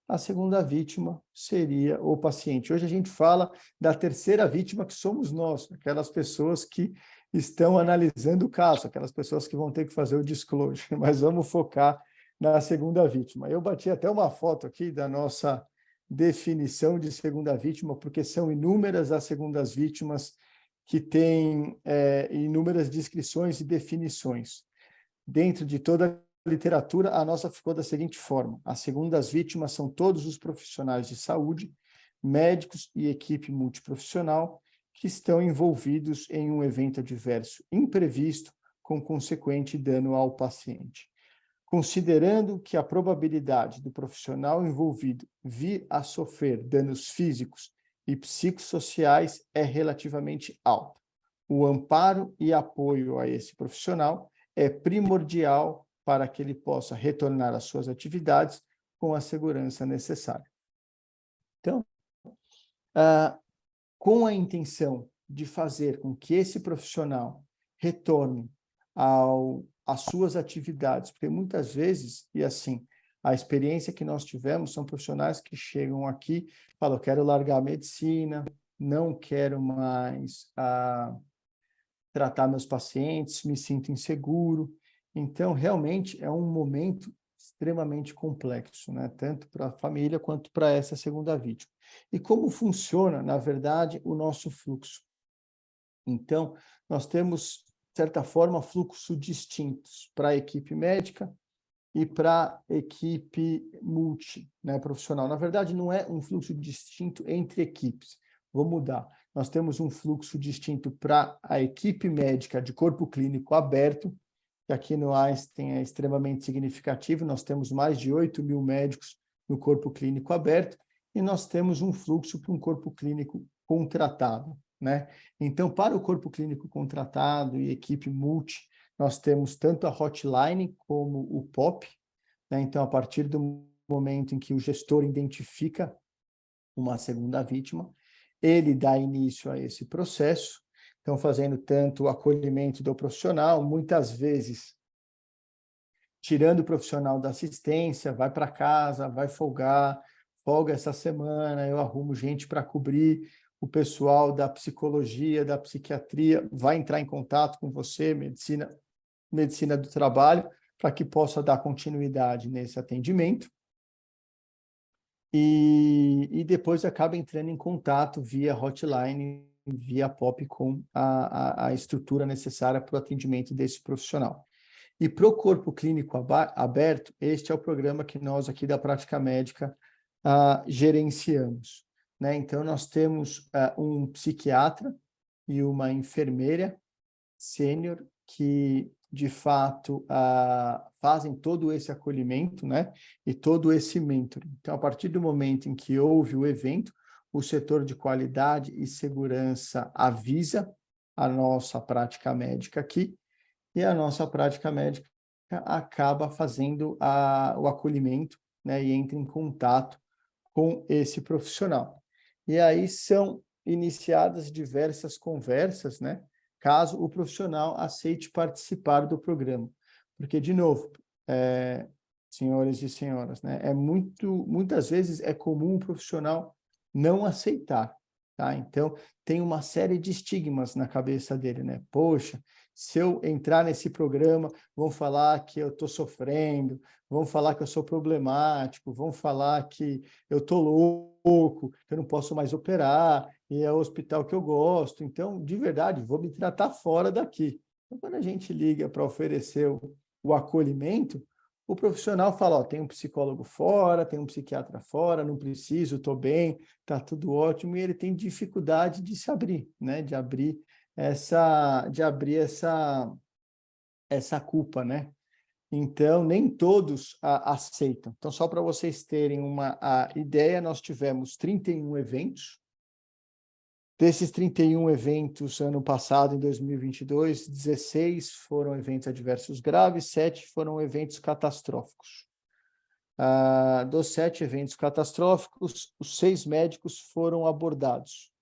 a segunda vítima seria o paciente. Hoje a gente fala da terceira vítima, que somos nós, aquelas pessoas que estão analisando o caso, aquelas pessoas que vão ter que fazer o disclosure, mas vamos focar na segunda vítima. Eu bati até uma foto aqui da nossa definição de segunda vítima, porque são inúmeras as segundas vítimas que têm inúmeras descrições e definições. Dentro de toda a literatura, a nossa ficou da seguinte forma: as segundas vítimas são todos os profissionais de saúde, médicos e equipe multiprofissional que estão envolvidos em um evento adverso imprevisto com consequente dano ao paciente. Considerando que a probabilidade do profissional envolvido vir a sofrer danos físicos e psicossociais é relativamente alta, o amparo e apoio a esse profissional é primordial para que ele possa retornar às suas atividades com a segurança necessária. Então, com a intenção de fazer com que esse profissional retorne às suas atividades, porque muitas vezes, e assim, A experiência que nós tivemos são profissionais que chegam aqui e falam, quero largar a medicina, não quero mais tratar meus pacientes, me sinto inseguro. Então, realmente, é um momento extremamente complexo, né? Tanto para a família quanto para essa segunda vítima. E como funciona, na verdade, o nosso fluxo? Então, nós temos, de certa forma, fluxos distintos para a equipe médica e para a equipe multi, né, profissional. Na verdade, não é um fluxo distinto entre equipes. Vou mudar. Nós temos um fluxo distinto para a equipe médica de corpo clínico aberto, que aqui no Einstein é extremamente significativo. Nós temos mais de 8.000 médicos no corpo clínico aberto e nós temos um fluxo para um corpo clínico contratado, né? Então, para o corpo clínico contratado e equipe multi, nós temos tanto a hotline como o POP, né? Então, a partir do momento em que o gestor identifica uma segunda vítima, ele dá início a esse processo, então fazendo tanto o acolhimento do profissional, muitas vezes tirando o profissional da assistência, vai para casa, vai folgar, folga essa semana, eu arrumo gente para cobrir, o pessoal da psicologia, da psiquiatria, vai entrar em contato com você, medicina do trabalho, para que possa dar continuidade nesse atendimento. E depois acaba entrando em contato via hotline, via POP, com a estrutura necessária para o atendimento desse profissional. E para o corpo clínico aberto, este é o programa que nós aqui da Prática Médica gerenciamos, né? Então, nós temos um psiquiatra e uma enfermeira sênior que, de fato, fazem todo esse acolhimento, né? E todo esse mentoring. Então, a partir do momento em que houve o evento, o setor de qualidade e segurança avisa a nossa prática médica aqui, e a nossa prática médica acaba fazendo o acolhimento, né? E entra em contato com esse profissional. E aí são iniciadas diversas conversas, né? Caso o profissional aceite participar do programa. Porque, de novo, senhores e senhoras, né? Muitas vezes é comum o profissional não aceitar, tá? Então, tem uma série de estigmas na cabeça dele, né? Poxa, se eu entrar nesse programa, vão falar que eu estou sofrendo, vão falar que eu sou problemático, vão falar que eu estou louco, que eu não posso mais operar, e é o hospital que eu gosto. Então, de verdade, vou me tratar fora daqui. Então, quando a gente liga para oferecer o acolhimento, o profissional fala, ó, tem um psicólogo fora, tem um psiquiatra fora, não preciso, estou bem, está tudo ótimo, e ele tem dificuldade de se abrir, né? De abrir essa culpa, né? Então, nem todos aceitam. Então, só para vocês terem uma ideia, nós tivemos 31 eventos. Desses 31 eventos, ano passado, em 2022, 16 foram eventos adversos graves, 7 foram eventos catastróficos. Dos 7 eventos catastróficos, os 6 médicos foram abordados,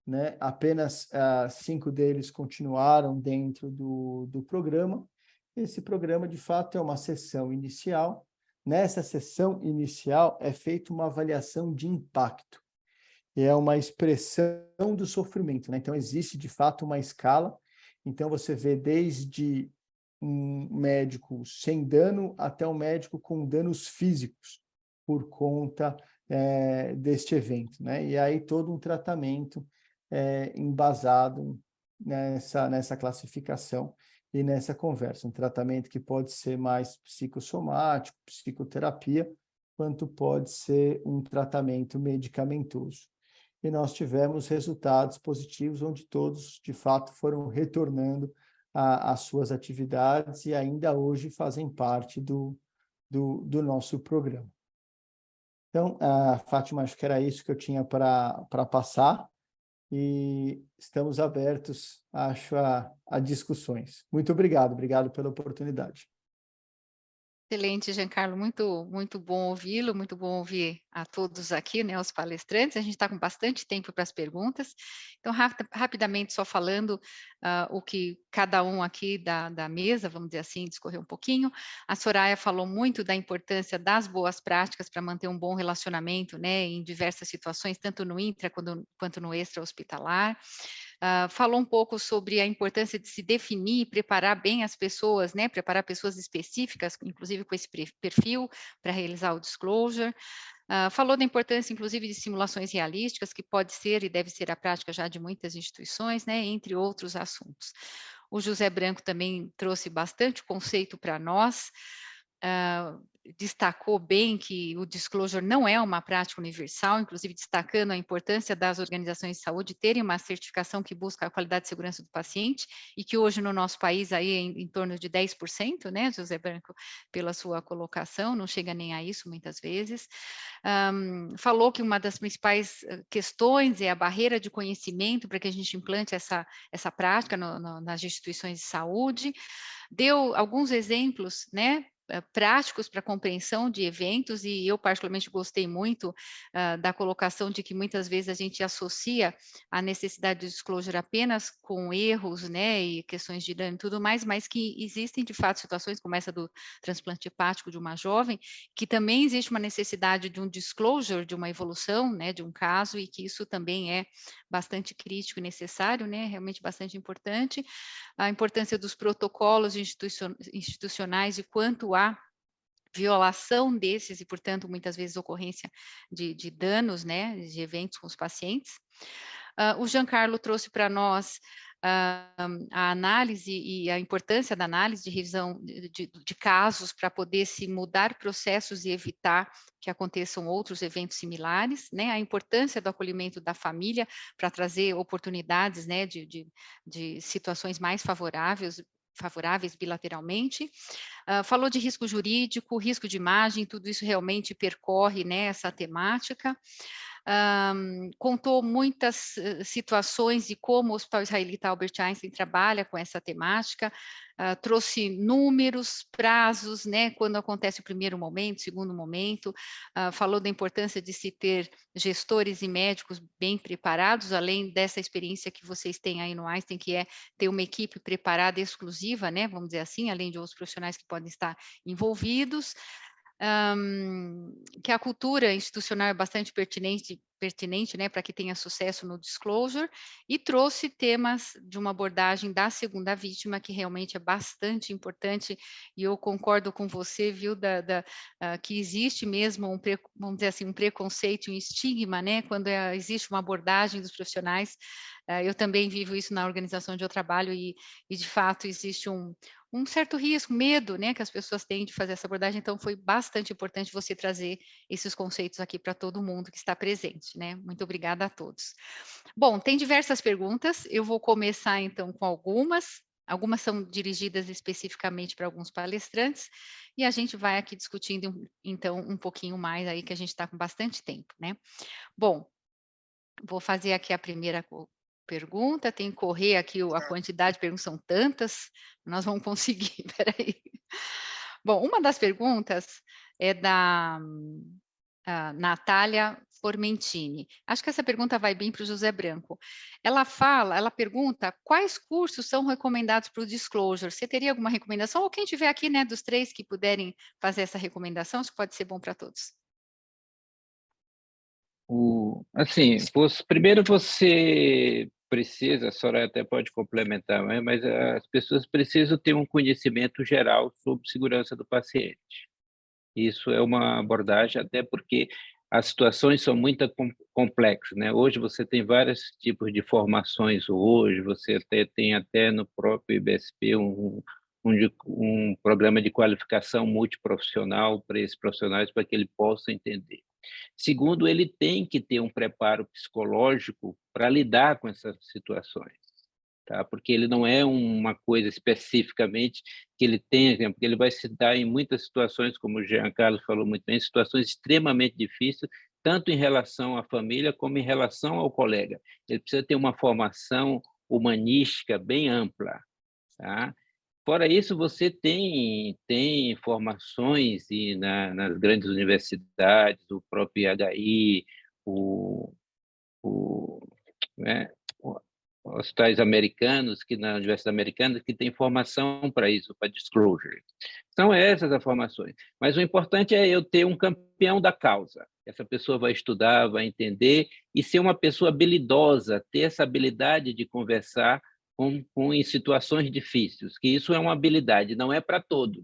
né? Apenas 5 deles continuaram dentro do programa. Esse programa, de fato, é uma sessão inicial. Nessa sessão inicial é feita uma avaliação de impacto. E é uma expressão do sofrimento, né? Então, existe, de fato, uma escala. Então, você vê desde um médico sem dano até um médico com danos físicos por conta deste evento, né? E aí todo um tratamento embasado nessa classificação e nessa conversa. Um tratamento que pode ser mais psicossomático, psicoterapia, quanto pode ser um tratamento medicamentoso. E nós tivemos resultados positivos, onde todos, de fato, foram retornando às suas atividades e ainda hoje fazem parte do nosso programa. Então, Fátima, acho que era isso que eu tinha para passar e estamos abertos, acho, a discussões. Muito obrigado pela oportunidade. Excelente, Giancarlo, muito bom ouvi-lo, muito bom ouvir a todos aqui, né, os palestrantes. A gente está com bastante tempo para as perguntas, então rapidamente só falando o que cada um aqui da mesa, vamos dizer assim, discorreu um pouquinho. A Soraya falou muito da importância das boas práticas para manter um bom relacionamento, né, em diversas situações, tanto no intra quanto no extra-hospitalar. Falou um pouco sobre a importância de se definir e preparar bem as pessoas, né, preparar pessoas específicas, inclusive com esse perfil, para realizar o disclosure. Falou da importância, inclusive, de simulações realísticas, que pode ser e deve ser a prática já de muitas instituições, né, entre outros assuntos. O José Branco também trouxe bastante conceito para nós, destacou bem que o disclosure não é uma prática universal, inclusive destacando a importância das organizações de saúde terem uma certificação que busca a qualidade e segurança do paciente, e que hoje no nosso país aí é em torno de 10%, né, José Branco, pela sua colocação, não chega nem a isso muitas vezes. Falou que uma das principais questões é a barreira de conhecimento para que a gente implante essa prática nas instituições de saúde. Deu alguns exemplos, né, práticos para compreensão de eventos, e eu particularmente gostei muito da colocação de que muitas vezes a gente associa a necessidade de disclosure apenas com erros, né, e questões de dano e tudo mais, mas que existem de fato situações como essa do transplante hepático de uma jovem, que também existe uma necessidade de um disclosure, de uma evolução, né, de um caso, e que isso também é bastante crítico e necessário, né, realmente bastante importante. A importância dos protocolos institucionais e quanto há violação desses e, portanto, muitas vezes ocorrência de danos, né, de eventos com os pacientes. O Giancarlo trouxe para nós a análise e a importância da análise de revisão de casos para poder se mudar processos e evitar que aconteçam outros eventos similares, né? A importância do acolhimento da família para trazer oportunidades, né, de situações mais favoráveis bilateralmente. Falou de risco jurídico, risco de imagem, tudo isso realmente percorre, né, essa temática. Contou muitas situações de como o Hospital Israelita Albert Einstein trabalha com essa temática, trouxe números, prazos, né, quando acontece o primeiro momento, segundo momento, falou da importância de se ter gestores e médicos bem preparados, além dessa experiência que vocês têm aí no Einstein, que é ter uma equipe preparada exclusiva, né, vamos dizer assim, além de outros profissionais que podem estar envolvidos. Que a cultura institucional é bastante pertinente, né, para que tenha sucesso no disclosure, e trouxe temas de uma abordagem da segunda vítima, que realmente é bastante importante, e eu concordo com você, viu, que existe mesmo vamos dizer assim, um preconceito, um estigma, né, quando existe uma abordagem dos profissionais. Eu também vivo isso na organização onde eu trabalho, e de fato existe um certo risco, medo, né, que as pessoas têm de fazer essa abordagem, então foi bastante importante você trazer esses conceitos aqui para todo mundo que está presente, né? Muito obrigada a todos. Bom, tem diversas perguntas, eu vou começar então com algumas são dirigidas especificamente para alguns palestrantes, e a gente vai aqui discutindo então um pouquinho mais aí, que a gente está com bastante tempo, né? Bom, vou fazer aqui a primeira pergunta, tem que correr aqui a quantidade de perguntas, são tantas, nós vamos conseguir, peraí. Bom, uma das perguntas é da Natália Formentini. Acho que essa pergunta vai bem para o José Branco. Ela pergunta quais cursos são recomendados para o disclosure. Você teria alguma recomendação? Ou quem tiver aqui, né, dos três que puderem fazer essa recomendação, acho que pode ser bom para todos. Assim, primeiro você precisa, a Soraya até pode complementar, mas as pessoas precisam ter um conhecimento geral sobre segurança do paciente. Isso é uma abordagem, até porque as situações são muito complexas, né? Hoje você tem vários tipos de formações, hoje você tem até no próprio IBSP um programa de qualificação multiprofissional para esses profissionais, para que ele possa entender. Segundo, ele tem que ter um preparo psicológico para lidar com essas situações, tá? Porque ele não é uma coisa especificamente que ele tenha, porque ele vai se dar em muitas situações, como o Jean Carlos falou muito bem, situações extremamente difíceis, tanto em relação à família como em relação ao colega. Ele precisa ter uma formação humanística bem ampla, tá? Fora isso, você tem formações nas grandes universidades, o próprio IHI, o, né, hospitais americanos, que na Universidade Americana, que tem formação para isso, para disclosure. São essas as formações. Mas o importante é eu ter um campeão da causa. Essa pessoa vai estudar, vai entender, e ser uma pessoa habilidosa, ter essa habilidade de conversar em situações difíceis, que isso é uma habilidade, não é para todos.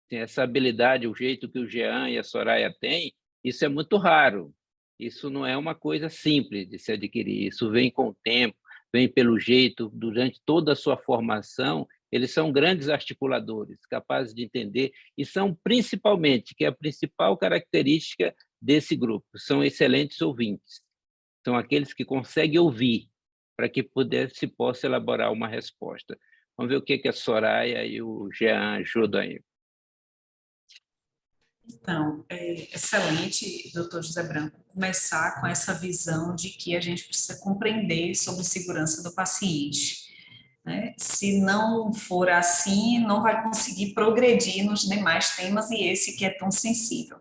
Essa habilidade, o jeito que o Jean e a Soraya têm, isso é muito raro. Isso não é uma coisa simples de se adquirir, isso vem com o tempo, vem pelo jeito, durante toda a sua formação, eles são grandes articuladores, capazes de entender, e são principalmente, que é a principal característica desse grupo, são excelentes ouvintes. São aqueles que conseguem ouvir, para que se possa elaborar uma resposta. Vamos ver o que a Soraya e o Jean ajudam aí. Então, é excelente, doutor José Branco, começar com essa visão de que a gente precisa compreender sobre segurança do paciente, né? Se não for assim, não vai conseguir progredir nos demais temas, e esse que é tão sensível.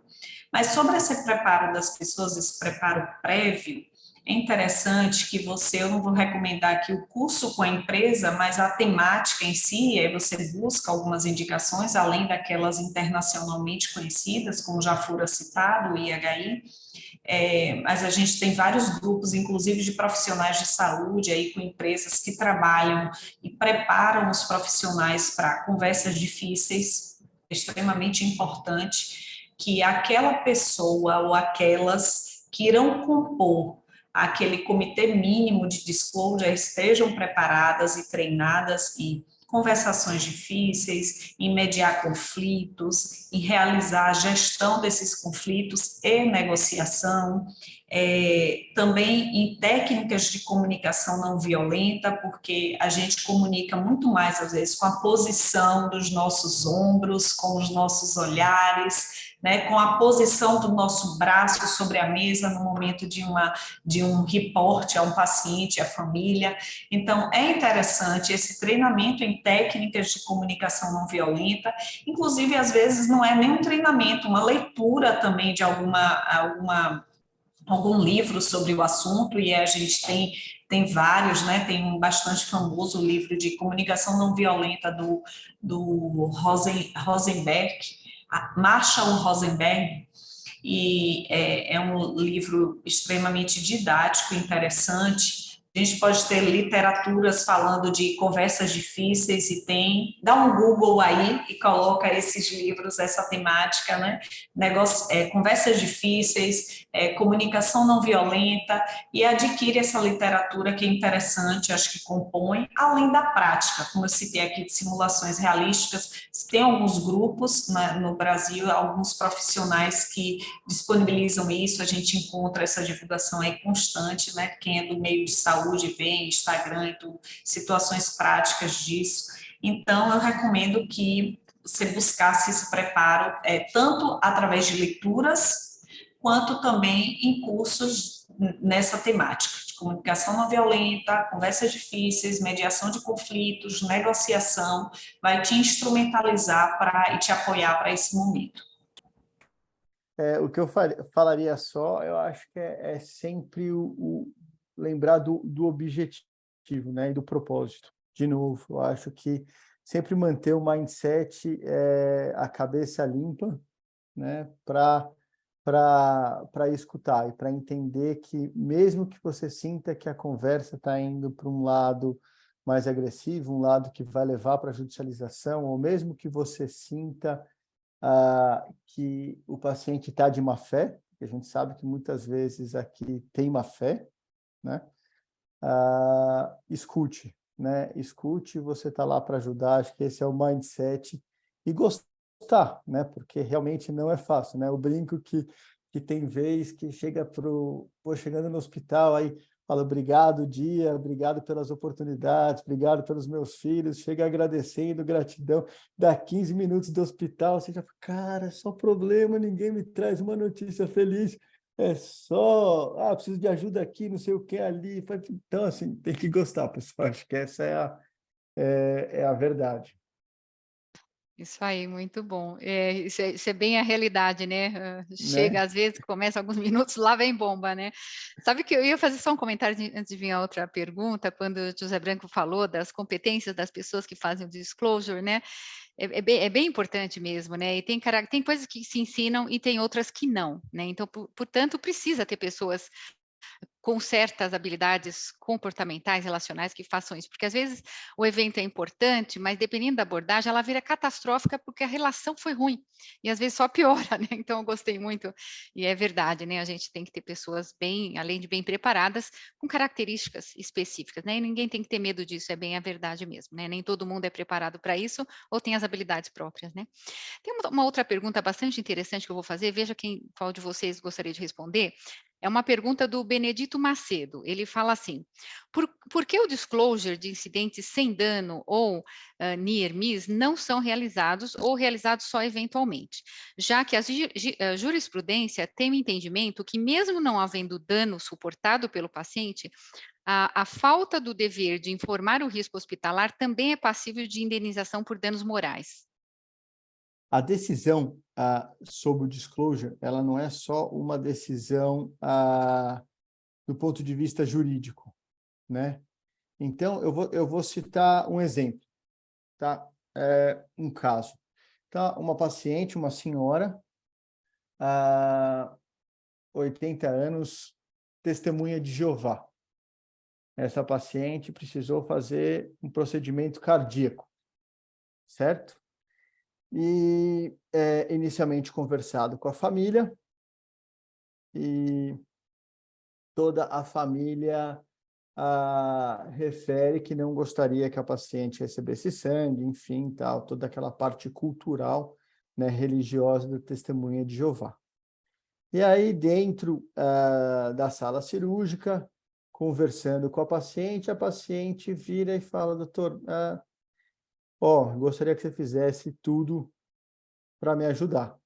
Mas sobre esse preparo das pessoas, esse preparo prévio, é interessante que eu não vou recomendar aqui o curso com a empresa, mas a temática em si, aí você busca algumas indicações, além daquelas internacionalmente conhecidas, como já fora citado, o IHI, mas a gente tem vários grupos, inclusive de profissionais de saúde, aí com empresas que trabalham e preparam os profissionais para conversas difíceis, extremamente importante que aquela pessoa ou aquelas que irão compor aquele comitê mínimo de disclosure estejam preparadas e treinadas em conversações difíceis, em mediar conflitos, em realizar a gestão desses conflitos e negociação, também em técnicas de comunicação não violenta, porque a gente comunica muito mais, às vezes, com a posição dos nossos ombros, com os nossos olhares, né, com a posição do nosso braço sobre a mesa no momento de um reporte a um paciente, à família. Então, é interessante esse treinamento em técnicas de comunicação não violenta, inclusive, às vezes, não é nem um treinamento, uma leitura também de algum livro sobre o assunto, e a gente tem vários, né? Tem um bastante famoso livro de comunicação não violenta do Rosenberg, Marshall Rosenberg, e é um livro extremamente didático, interessante. A gente pode ter literaturas falando de conversas difíceis e dá um Google aí e coloca esses livros, essa temática, né? Conversas difíceis, comunicação não violenta, e adquire essa literatura que é interessante, acho que compõe, além da prática, como eu citei aqui, de simulações realísticas. Tem alguns grupos no Brasil, alguns profissionais que disponibilizam isso, a gente encontra essa divulgação aí constante, né? Quem é do meio de saúde vê Instagram e tudo, situações práticas disso. Então, eu recomendo que você buscasse esse preparo, tanto através de leituras, quanto também em cursos nessa temática, de comunicação não violenta, conversas difíceis, mediação de conflitos, negociação, vai te instrumentalizar e te apoiar para esse momento. O que eu falaria só, eu acho que é sempre lembrar do objetivo, né, e do propósito. De novo, eu acho que sempre manter o mindset, a cabeça limpa, né, para escutar e para entender que, mesmo que você sinta que a conversa está indo para um lado mais agressivo, um lado que vai levar para a judicialização, ou mesmo que você sinta que o paciente está de má fé, que a gente sabe que muitas vezes aqui tem má fé, né? Escute, né? Escute, você está lá para ajudar, acho que esse é o mindset, e gostar, né? Porque realmente não é fácil, né? Eu brinco que tem vez que chegando no hospital, aí fala obrigado, dia, obrigado pelas oportunidades, obrigado pelos meus filhos, chega agradecendo, gratidão, dá 15 minutos do hospital, você já fala, cara, só problema, ninguém me traz uma notícia feliz, é só, preciso de ajuda aqui, não sei o que ali. Então, assim, tem que gostar, pessoal. Acho que essa é a verdade. Isso aí, muito bom. Isso é bem a realidade, né, chega né? às vezes, começa alguns minutos, lá vem bomba, né. Sabe que eu ia fazer só um comentário antes de vir a outra pergunta, quando o José Branco falou das competências das pessoas que fazem o disclosure, né, é bem importante mesmo, né, e tem coisas que se ensinam e tem outras que não, né, então portanto precisa ter pessoas com certas habilidades comportamentais, relacionais que façam isso, porque às vezes o evento é importante, mas dependendo da abordagem, ela vira catastrófica porque a relação foi ruim e às vezes só piora, né? Então eu gostei muito e é verdade, né? A gente tem que ter pessoas bem, além de bem preparadas, com características específicas, né? E ninguém tem que ter medo disso, é bem a verdade mesmo, né? Nem todo mundo é preparado para isso ou tem as habilidades próprias, né? Tem uma outra pergunta bastante interessante que eu vou fazer, veja qual de vocês gostaria de responder. É uma pergunta do Benedito Macedo. Ele fala assim: por que o disclosure de incidentes sem dano ou near miss não são realizados ou realizados só eventualmente? Já que a jurisprudência tem o entendimento que, mesmo não havendo dano suportado pelo paciente, a falta do dever de informar o risco hospitalar também é passível de indenização por danos morais. A decisão sobre o disclosure, ela não é só uma decisão do ponto de vista jurídico, né? Então, eu vou citar um exemplo, tá? Um caso. Tá? Uma paciente, uma senhora, 80 anos, testemunha de Jeová. Essa paciente precisou fazer um procedimento cardíaco, certo? E inicialmente conversado com a família, e toda a família refere que não gostaria que a paciente recebesse sangue, enfim, tal, toda aquela parte cultural, né, religiosa do Testemunha de Jeová. E aí, dentro da sala cirúrgica, conversando com a paciente vira e fala: doutor, gostaria que você fizesse tudo para me ajudar.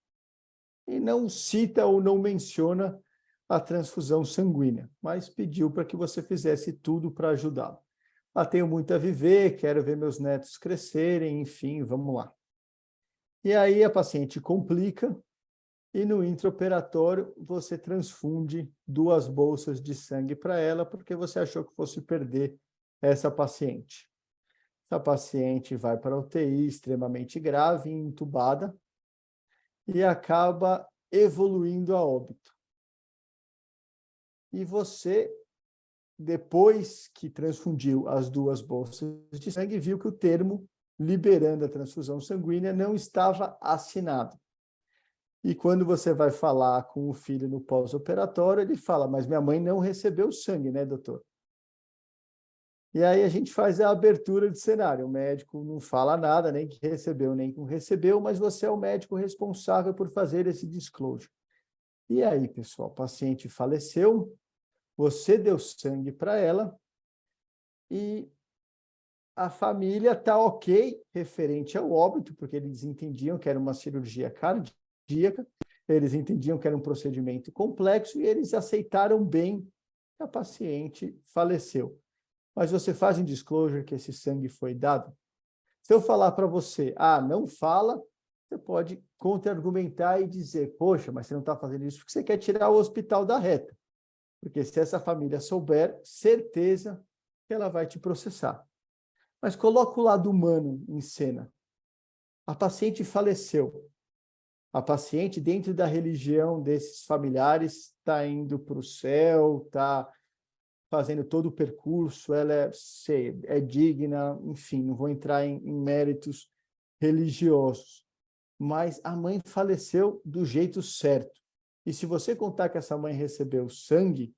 E não cita ou não menciona a transfusão sanguínea, mas pediu para que você fizesse tudo para ajudá-lo. Tenho muito a viver, quero ver meus netos crescerem, enfim, vamos lá. E aí a paciente complica e no intraoperatório você transfunde 2 bolsas de sangue para ela porque você achou que fosse perder essa paciente. Essa paciente vai para a UTI extremamente grave, entubada, e acaba evoluindo a óbito. E você, depois que transfundiu as 2 bolsas de sangue, viu que o termo liberando a transfusão sanguínea não estava assinado. E quando você vai falar com o filho no pós-operatório, ele fala: mas minha mãe não recebeu sangue, né, doutor? E aí a gente faz a abertura de cenário. O médico não fala nada, nem que recebeu, nem que não recebeu, mas você é o médico responsável por fazer esse disclosure. E aí, pessoal, o paciente faleceu, você deu sangue para ela e a família está ok referente ao óbito, porque eles entendiam que era uma cirurgia cardíaca, eles entendiam que era um procedimento complexo e eles aceitaram bem que a paciente faleceu. Mas você faz um disclosure que esse sangue foi dado? Se eu falar para você, não fala, você pode contra-argumentar e dizer: poxa, mas você não está fazendo isso porque você quer tirar o hospital da reta. Porque se essa família souber, certeza que ela vai te processar. Mas coloca o lado humano em cena. A paciente faleceu. A paciente, dentro da religião desses familiares, está indo para o céu, está fazendo todo o percurso, ela é digna, enfim, não vou entrar em méritos religiosos. Mas a mãe faleceu do jeito certo. E se você contar que essa mãe recebeu sangue,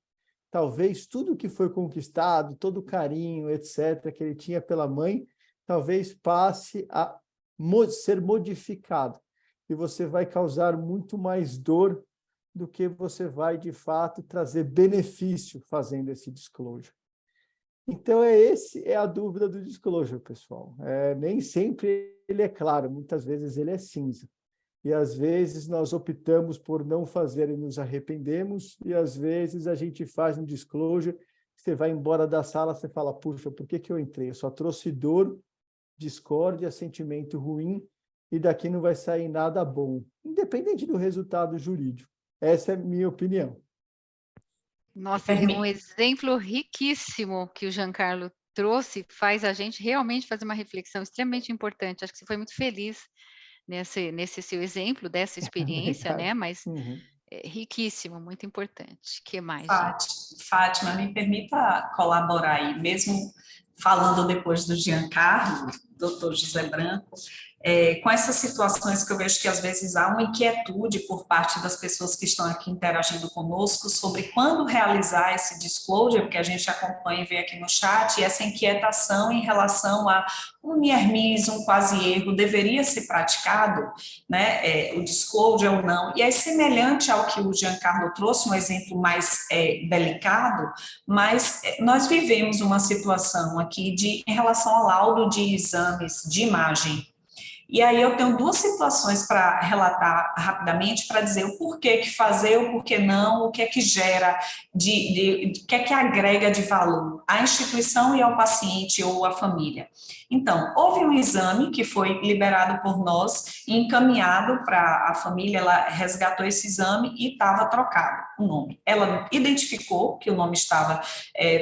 talvez tudo que foi conquistado, todo o carinho, etc., que ele tinha pela mãe, talvez passe a ser modificado. E você vai causar muito mais dor do que você vai, de fato, trazer benefício fazendo esse disclosure. Então, é a dúvida do disclosure, pessoal. Nem sempre ele é claro, muitas vezes ele é cinza. E, às vezes, nós optamos por não fazer e nos arrependemos, e, às vezes, a gente faz um disclosure, você vai embora da sala, você fala: puxa, por que eu entrei? Eu só trouxe dor, discórdia, sentimento ruim, e daqui não vai sair nada bom, independente do resultado jurídico. Essa é a minha opinião. Nossa, e um exemplo riquíssimo que o Giancarlo trouxe faz a gente realmente fazer uma reflexão extremamente importante. Acho que você foi muito feliz nesse seu exemplo, dessa experiência, né? Mas é riquíssimo, muito importante. O que mais, gente? Fátima, me permita colaborar aí, mesmo falando depois do Giancarlo, doutor José Branco, com essas situações que eu vejo que às vezes há uma inquietude por parte das pessoas que estão aqui interagindo conosco sobre quando realizar esse disclosure, porque a gente acompanha e vê aqui no chat, e essa inquietação em relação a um near-miss, um quase erro, deveria ser praticado, né, o disclosure ou não, e é semelhante ao que o Giancarlo trouxe, um exemplo mais delicado, mas nós vivemos uma situação aqui em relação ao laudo de exames de imagem. E aí eu tenho duas situações para relatar rapidamente, para dizer o porquê que fazer, o porquê não, o que é que gera, o que é que agrega de valor à instituição e ao paciente ou à família. Então, houve um exame que foi liberado por nós e encaminhado para a família, ela resgatou esse exame e estava trocado o nome. Ela identificou que o nome estava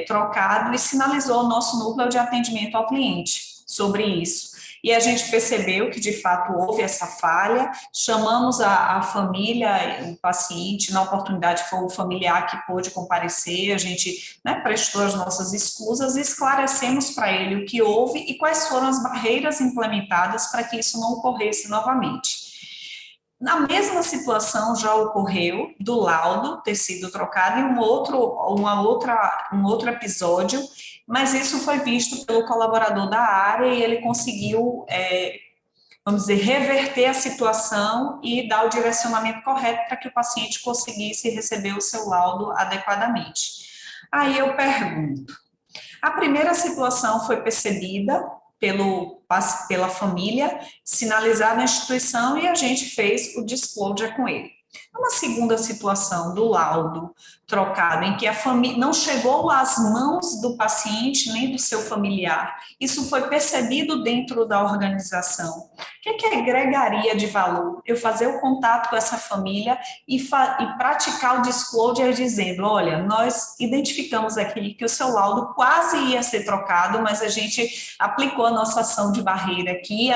trocado e sinalizou ao nosso núcleo de atendimento ao cliente sobre isso. E a gente percebeu que, de fato, houve essa falha, chamamos a família, o paciente, na oportunidade foi o familiar que pôde comparecer, a gente, né, prestou as nossas escusas e esclarecemos para ele o que houve e quais foram as barreiras implementadas para que isso não ocorresse novamente. Na mesma situação já ocorreu do laudo ter sido trocado em um outro episódio, mas isso foi visto pelo colaborador da área e ele conseguiu, vamos dizer, reverter a situação e dar o direcionamento correto para que o paciente conseguisse receber o seu laudo adequadamente. Aí eu pergunto, a primeira situação foi percebida pela família, sinalizada na instituição e a gente fez o disclosure com ele. Uma segunda situação do laudo trocado, em que a família não chegou às mãos do paciente nem do seu familiar, isso foi percebido dentro da organização. O que agregaria de valor? Eu fazer o contato com essa família e praticar o disclosure dizendo, olha, nós identificamos aqui que o seu laudo quase ia ser trocado, mas a gente aplicou a nossa ação de barreira aqui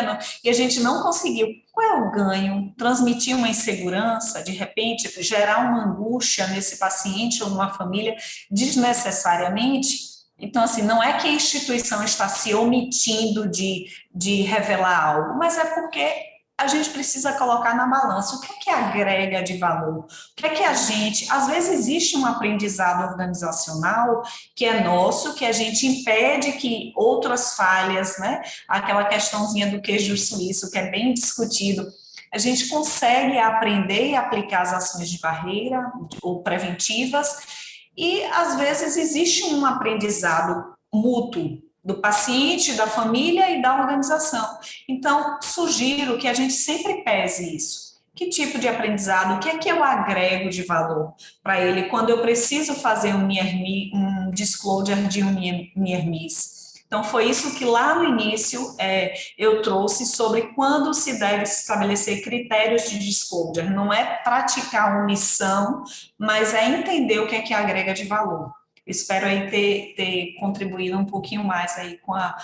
e a gente não conseguiu. Qual é o ganho? Transmitir uma insegurança, de repente, gerar uma angústia nesse paciente ou numa família desnecessariamente? Então, assim, não é que a instituição está se omitindo de revelar algo, mas é porque a gente precisa colocar na balança o que agrega de valor, o que a gente... Às vezes existe um aprendizado organizacional que é nosso, que a gente impede que outras falhas, né, aquela questãozinha do queijo suíço, que é bem discutido, a gente consegue aprender e aplicar as ações de barreira ou preventivas, e às vezes existe um aprendizado mútuo do paciente, da família e da organização. Então, sugiro que a gente sempre pese isso. Que tipo de aprendizado, o que é que eu agrego de valor para ele quando eu preciso fazer um disclosure de um near-miss? Então, foi isso que lá no início eu trouxe sobre quando se deve estabelecer critérios de disclosure. Não é praticar omissão, mas é entender o que é que agrega de valor. Espero aí ter contribuído um pouquinho mais aí com a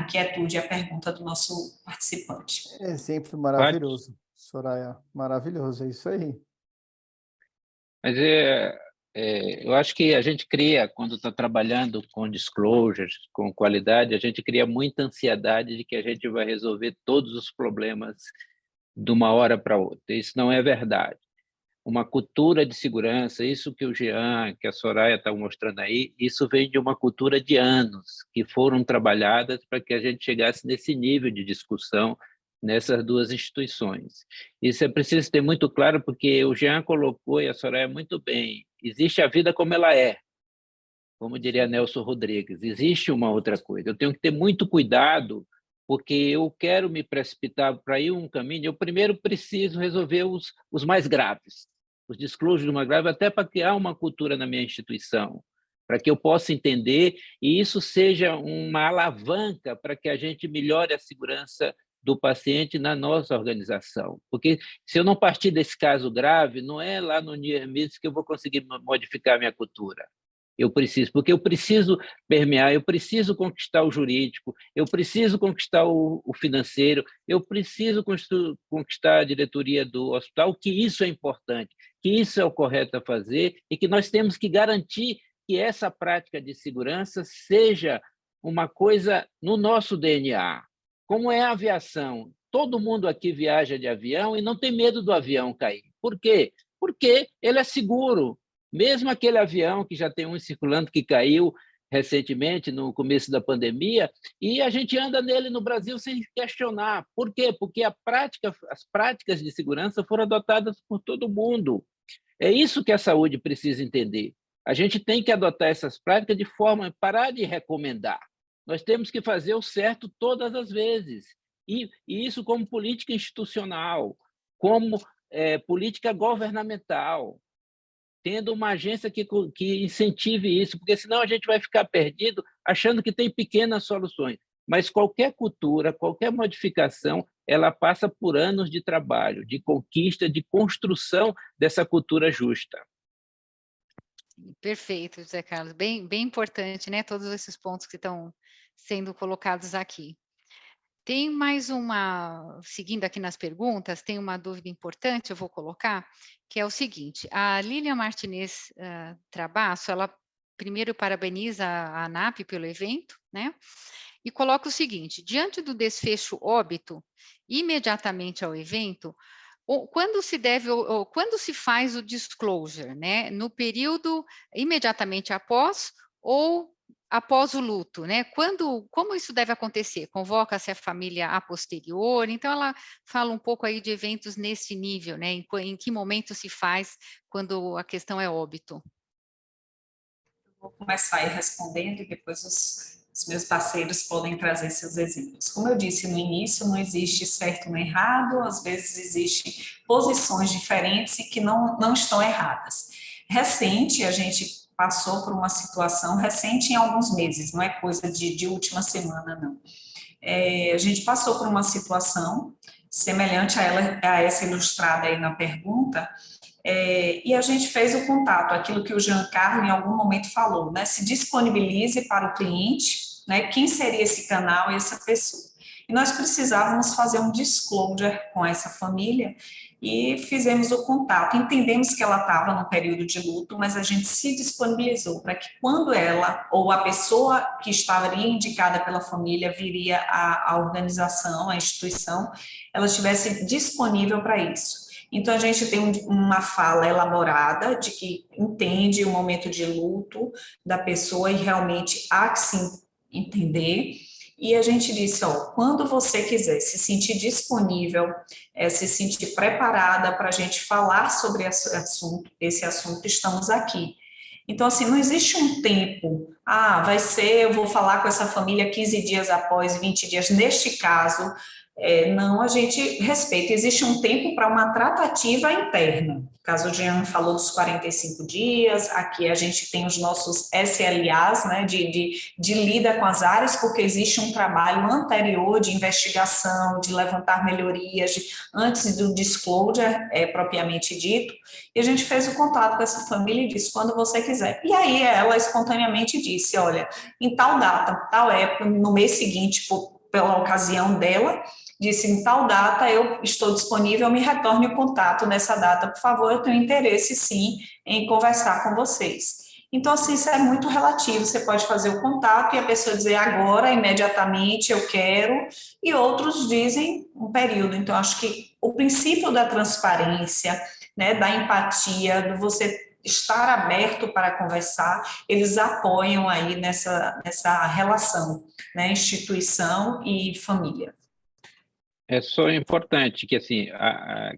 inquietude e a pergunta do nosso participante. Exemplo maravilhoso, Soraya, maravilhoso, é isso aí. Mas eu acho que a gente cria, quando está trabalhando com disclosures, com qualidade, a gente cria muita ansiedade de que a gente vai resolver todos os problemas de uma hora para outra. Isso não é verdade. Uma cultura de segurança, isso que o Jean, que a Soraya está mostrando aí, isso vem de uma cultura de anos, que foram trabalhadas para que a gente chegasse nesse nível de discussão nessas duas instituições. Isso é preciso ter muito claro, porque o Jean colocou, e a Soraya muito bem, existe a vida como ela é, como diria Nelson Rodrigues, existe uma outra coisa. Eu tenho que ter muito cuidado, porque eu quero me precipitar para ir um caminho, eu primeiro preciso resolver os mais graves, os disclosures mais graves, até para criar uma cultura na minha instituição, para que eu possa entender e isso seja uma alavanca para que a gente melhore a segurança do paciente na nossa organização. Porque se eu não partir desse caso grave, não é lá no near miss que eu vou conseguir modificar a minha cultura. Porque eu preciso permear, eu preciso conquistar o jurídico, eu preciso conquistar o financeiro, eu preciso conquistar a diretoria do hospital, que isso é importante, que isso é o correto a fazer e que nós temos que garantir que essa prática de segurança seja uma coisa no nosso DNA. Como é a aviação? Todo mundo aqui viaja de avião e não tem medo do avião cair. Por quê? Porque ele é seguro. Mesmo aquele avião que já tem um circulando que caiu recentemente, no começo da pandemia, e a gente anda nele no Brasil sem questionar. Por quê? Porque as práticas de segurança foram adotadas por todo mundo. É isso que a saúde precisa entender. A gente tem que adotar essas práticas de forma a parar de recomendar. Nós temos que fazer o certo todas as vezes. E isso como política institucional, como política governamental, tendo uma agência que incentive isso, porque senão a gente vai ficar perdido achando que tem pequenas soluções. Mas qualquer cultura, qualquer modificação, ela passa por anos de trabalho, de conquista, de construção dessa cultura justa. Perfeito, José Carlos. Bem, bem importante, né? Todos esses pontos que estão sendo colocados aqui. Tem mais uma, seguindo aqui nas perguntas, tem uma dúvida importante, eu vou colocar, que é o seguinte: a Lília Martinez Trabasso, ela primeiro parabeniza a ANAP pelo evento, né? E coloca o seguinte: diante do desfecho óbito, imediatamente ao evento, quando se deve, ou quando se faz o disclosure, né? No período imediatamente após ou após o luto, né? Como isso deve acontecer? Convoca-se a família a posterior? Então, ela fala um pouco aí de eventos nesse nível, né? Em que momento se faz quando a questão é óbito? Vou começar aí respondendo e depois os meus parceiros podem trazer seus exemplos. Como eu disse no início, não existe certo nem errado, às vezes existem posições diferentes e que não estão erradas. Recente, a gente passou por uma situação recente em alguns meses, não é coisa de última semana, não. A gente passou por uma situação semelhante a essa ilustrada aí na pergunta, e a gente fez o contato, aquilo que o Giancarlo em algum momento falou, né? Se disponibilize para o cliente, né? Quem seria esse canal e essa pessoa. E nós precisávamos fazer um disclosure com essa família e fizemos o contato. Entendemos que ela estava no período de luto, mas a gente se disponibilizou para que quando ela ou a pessoa que estaria indicada pela família viria à organização, à instituição, ela estivesse disponível para isso. Então, a gente tem uma fala elaborada de que entende o momento de luto da pessoa e realmente há que se entender. E a gente disse, quando você quiser se sentir disponível, se sentir preparada para a gente falar sobre esse assunto, estamos aqui. Então, assim, não existe um tempo, eu vou falar com essa família 15 dias após, 20 dias, neste caso, não, a gente respeita. Existe um tempo para uma tratativa interna. No caso, o Jean falou dos 45 dias, aqui a gente tem os nossos SLAs, né, de lida com as áreas, porque existe um trabalho anterior de investigação, de levantar melhorias, antes do disclosure, propriamente dito, e a gente fez o contato com essa família e disse, quando você quiser. E aí ela espontaneamente disse, olha, em tal data, tal época, no mês seguinte, pela ocasião dela, disse, em tal data eu estou disponível, me retorne o contato nessa data, por favor, eu tenho interesse, sim, em conversar com vocês. Então, assim, isso é muito relativo, você pode fazer o contato e a pessoa dizer agora, imediatamente, eu quero, e outros dizem um período. Então, acho que o princípio da transparência, né, da empatia, do você estar aberto para conversar, eles apoiam aí nessa relação, né, instituição e família. É só importante que assim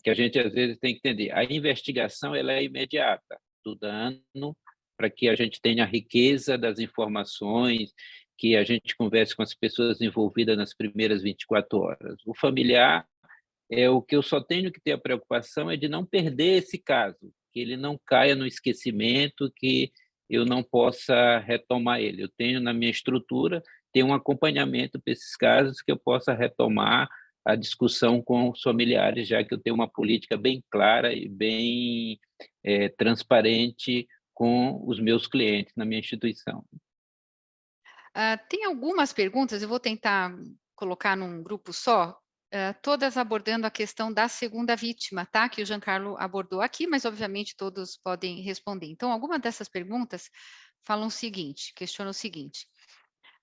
que a gente às vezes tem que entender. A investigação ela é imediata do dano para que a gente tenha a riqueza das informações, que a gente converse com as pessoas envolvidas nas primeiras 24 horas. O familiar o que eu só tenho que ter a preocupação é de não perder esse caso, que ele não caia no esquecimento, que eu não possa retomar ele. Eu tenho na minha estrutura, tem um acompanhamento para esses casos que eu possa retomar a discussão com os familiares, já que eu tenho uma política bem clara e bem transparente com os meus clientes na minha instituição. Tem algumas perguntas, eu vou tentar colocar num grupo só, todas abordando a questão da segunda vítima, tá? Que o Giancarlo abordou aqui, mas obviamente todos podem responder. Então, algumas dessas perguntas falam o seguinte, questionam o seguinte.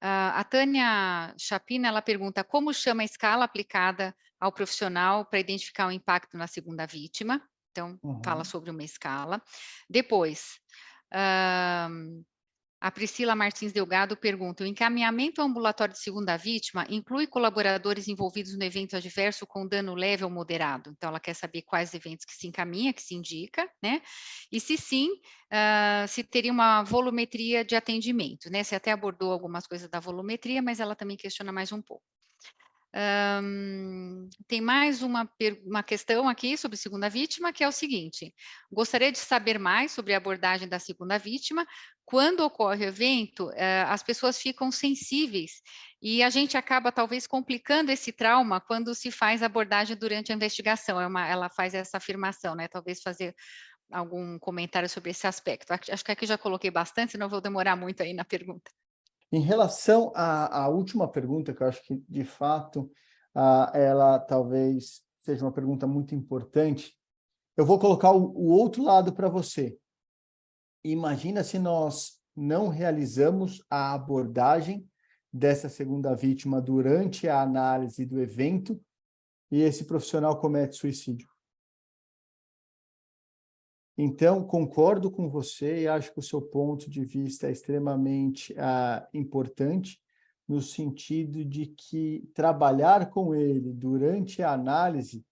A Tânia Chapina, ela pergunta como chama a escala aplicada ao profissional para identificar o impacto na segunda vítima. Então, fala sobre uma escala. Depois, a Priscila Martins Delgado pergunta, o encaminhamento ambulatório de segunda vítima inclui colaboradores envolvidos no evento adverso com dano leve ou moderado? Então, ela quer saber quais eventos que se encaminha, que se indica, né? E se sim, se teria uma volumetria de atendimento, né? Você até abordou algumas coisas da volumetria, mas ela também questiona mais um pouco. Tem mais uma questão aqui sobre segunda vítima, que é o seguinte, gostaria de saber mais sobre a abordagem da segunda vítima, quando ocorre o evento, as pessoas ficam sensíveis e a gente acaba talvez complicando esse trauma quando se faz abordagem durante a investigação, ela faz essa afirmação, né, talvez fazer algum comentário sobre esse aspecto. Acho que aqui já coloquei bastante, senão eu vou demorar muito aí na pergunta. Em relação à última pergunta, que eu acho que, de fato, ela talvez seja uma pergunta muito importante, eu vou colocar o outro lado para você. Imagina se nós não realizamos a abordagem dessa segunda vítima durante a análise do evento e esse profissional comete suicídio. Então, concordo com você e acho que o seu ponto de vista é extremamente importante, no sentido de que trabalhar com ele durante a análise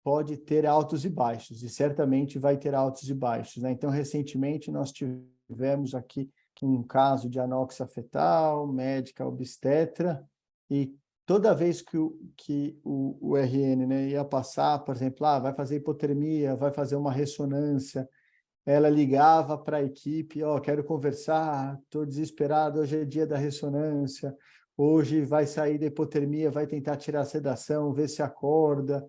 pode ter altos e baixos, e certamente vai ter altos e baixos, né? Então, recentemente, nós tivemos aqui um caso de anóxia fetal, médica obstetra, e toda vez que o RN, né, ia passar, por exemplo, vai fazer hipotermia, vai fazer uma ressonância, ela ligava para a equipe, quero conversar, estou desesperado, hoje é dia da ressonância, hoje vai sair da hipotermia, vai tentar tirar a sedação, ver se acorda,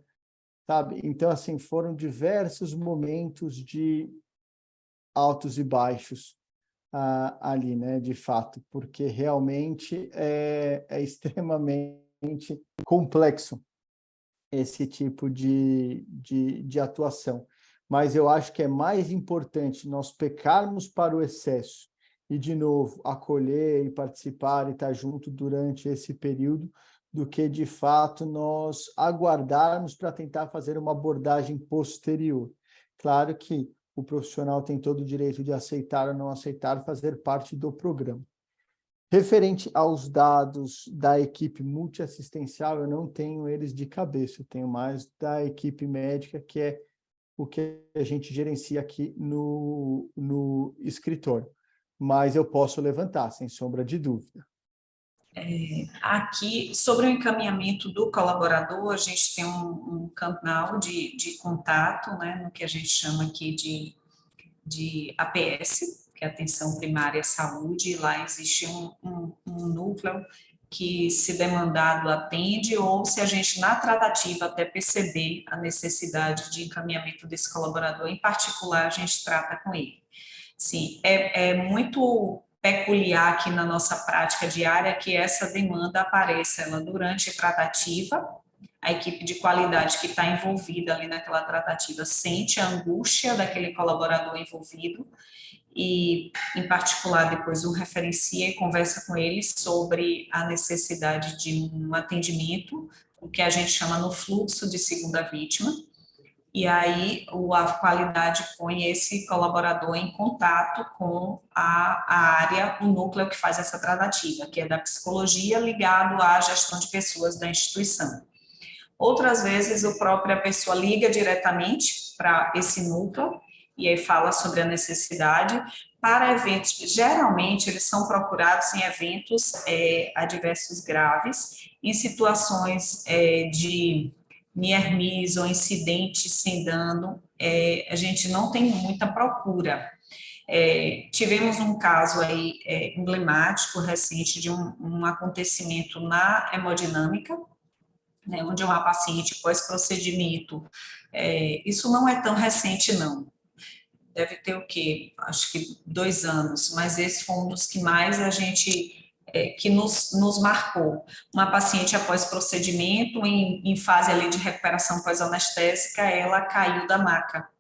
sabe? Então, assim, foram diversos momentos de altos e baixos ali, né, de fato, porque realmente é extremamente complexo esse tipo de atuação. Mas eu acho que é mais importante nós pecarmos para o excesso e, de novo, acolher e participar e estar junto durante esse período, do que, de fato, nós aguardarmos para tentar fazer uma abordagem posterior. Claro que o profissional tem todo o direito de aceitar ou não aceitar fazer parte do programa. Referente aos dados da equipe multiassistencial, eu não tenho eles de cabeça, eu tenho mais da equipe médica, que é o que a gente gerencia aqui no escritório. Mas eu posso levantar, sem sombra de dúvida. Aqui, sobre o encaminhamento do colaborador, a gente tem um canal de contato, né, no que a gente chama aqui de APS, que é Atenção Primária à Saúde, e lá existe um núcleo que, se demandado, atende, ou se a gente, na tratativa, até perceber a necessidade de encaminhamento desse colaborador, em particular, a gente trata com ele. Sim, é muito peculiar aqui na nossa prática diária que essa demanda apareça ela durante a tratativa, a equipe de qualidade que está envolvida ali naquela tratativa sente a angústia daquele colaborador envolvido e, em particular, depois o referencia e conversa com ele sobre a necessidade de um atendimento, o que a gente chama no fluxo de segunda vítima, e aí a qualidade põe esse colaborador em contato com a área, o núcleo que faz essa tratativa, que é da psicologia ligado à gestão de pessoas da instituição. Outras vezes, a própria pessoa liga diretamente para esse núcleo e aí fala sobre a necessidade para eventos que geralmente eles são procurados em eventos adversos graves, em situações de near-miss ou incidentes sem dano, a gente não tem muita procura. Tivemos um caso aí emblemático recente de um acontecimento na hemodinâmica, né, onde uma paciente pós-procedimento, isso não é tão recente, não. Deve ter o quê? Acho que 2 anos, mas esse foi um dos que mais a gente, que nos marcou. Uma paciente após procedimento, em fase ali de recuperação pós-anestésica, ela caiu da maca.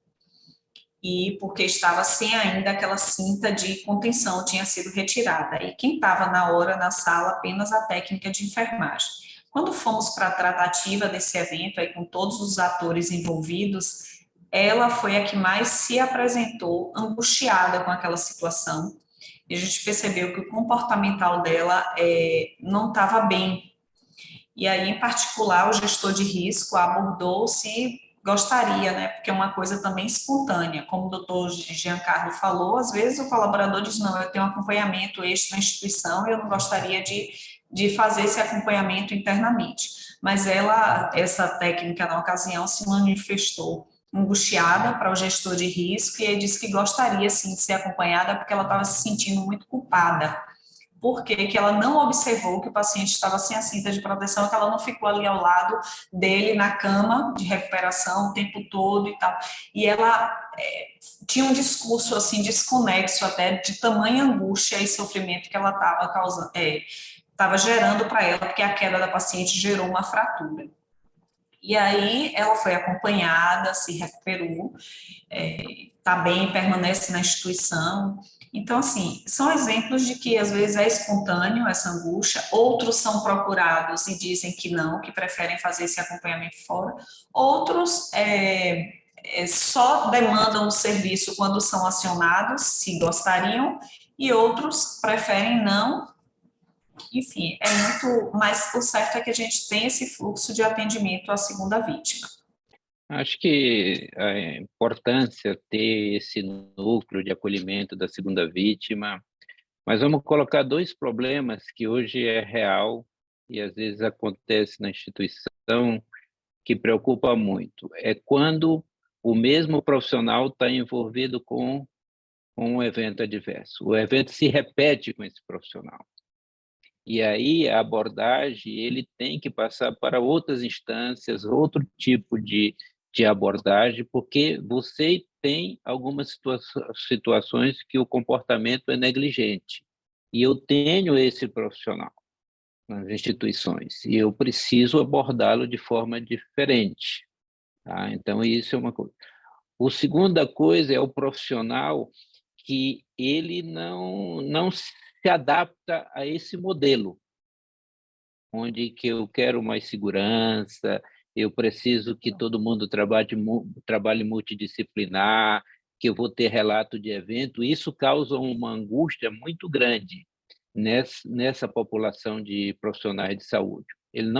E porque estava sem ainda aquela cinta de contenção, tinha sido retirada. E quem estava na hora na sala, apenas a técnica de enfermagem. Quando fomos para a tratativa desse evento, aí com todos os atores envolvidos, ela foi a que mais se apresentou angustiada com aquela situação. E a gente percebeu que o comportamental dela não estava bem. E aí, em particular, o gestor de risco abordou se gostaria, né, porque é uma coisa também espontânea, como o doutor Giancarlo falou, às vezes o colaborador diz, não, eu tenho um acompanhamento extra na instituição e eu não gostaria de fazer esse acompanhamento internamente. Mas essa técnica, na ocasião, se manifestou angustiada para o gestor de risco e ele disse que gostaria, sim, de ser acompanhada porque ela estava se sentindo muito culpada. Por que ela não observou que o paciente estava sem a cinta de proteção, que ela não ficou ali ao lado dele na cama de recuperação o tempo todo e tal. E ela tinha um discurso assim desconexo até de tamanha angústia e sofrimento que ela estava causando, estava gerando para ela, porque a queda da paciente gerou uma fratura. E aí ela foi acompanhada, se recuperou, está bem, permanece na instituição. Então, assim, são exemplos de que às vezes é espontâneo essa angústia, outros são procurados e dizem que não, que preferem fazer esse acompanhamento fora, outros só demandam o serviço quando são acionados, se gostariam, e outros preferem não. Enfim, é muito, mas o certo é que a gente tem esse fluxo de atendimento à segunda vítima. Acho que a importância ter esse núcleo de acolhimento da segunda vítima, mas vamos colocar 2 problemas que hoje é real e às vezes acontece na instituição que preocupa muito. É quando o mesmo profissional está envolvido com um evento adverso. O evento se repete com esse profissional. E aí a abordagem ele tem que passar para outras instâncias, outro tipo de abordagem, porque você tem algumas situações que o comportamento é negligente. E eu tenho esse profissional nas instituições, e eu preciso abordá-lo de forma diferente. Tá? Então, isso é uma coisa. A segunda coisa é o profissional que ele não se adapta a esse modelo, onde que eu quero mais segurança, eu preciso que todo mundo trabalhe multidisciplinar, que eu vou ter relato de evento. Isso causa uma angústia muito grande nessa população de profissionais de saúde. Ele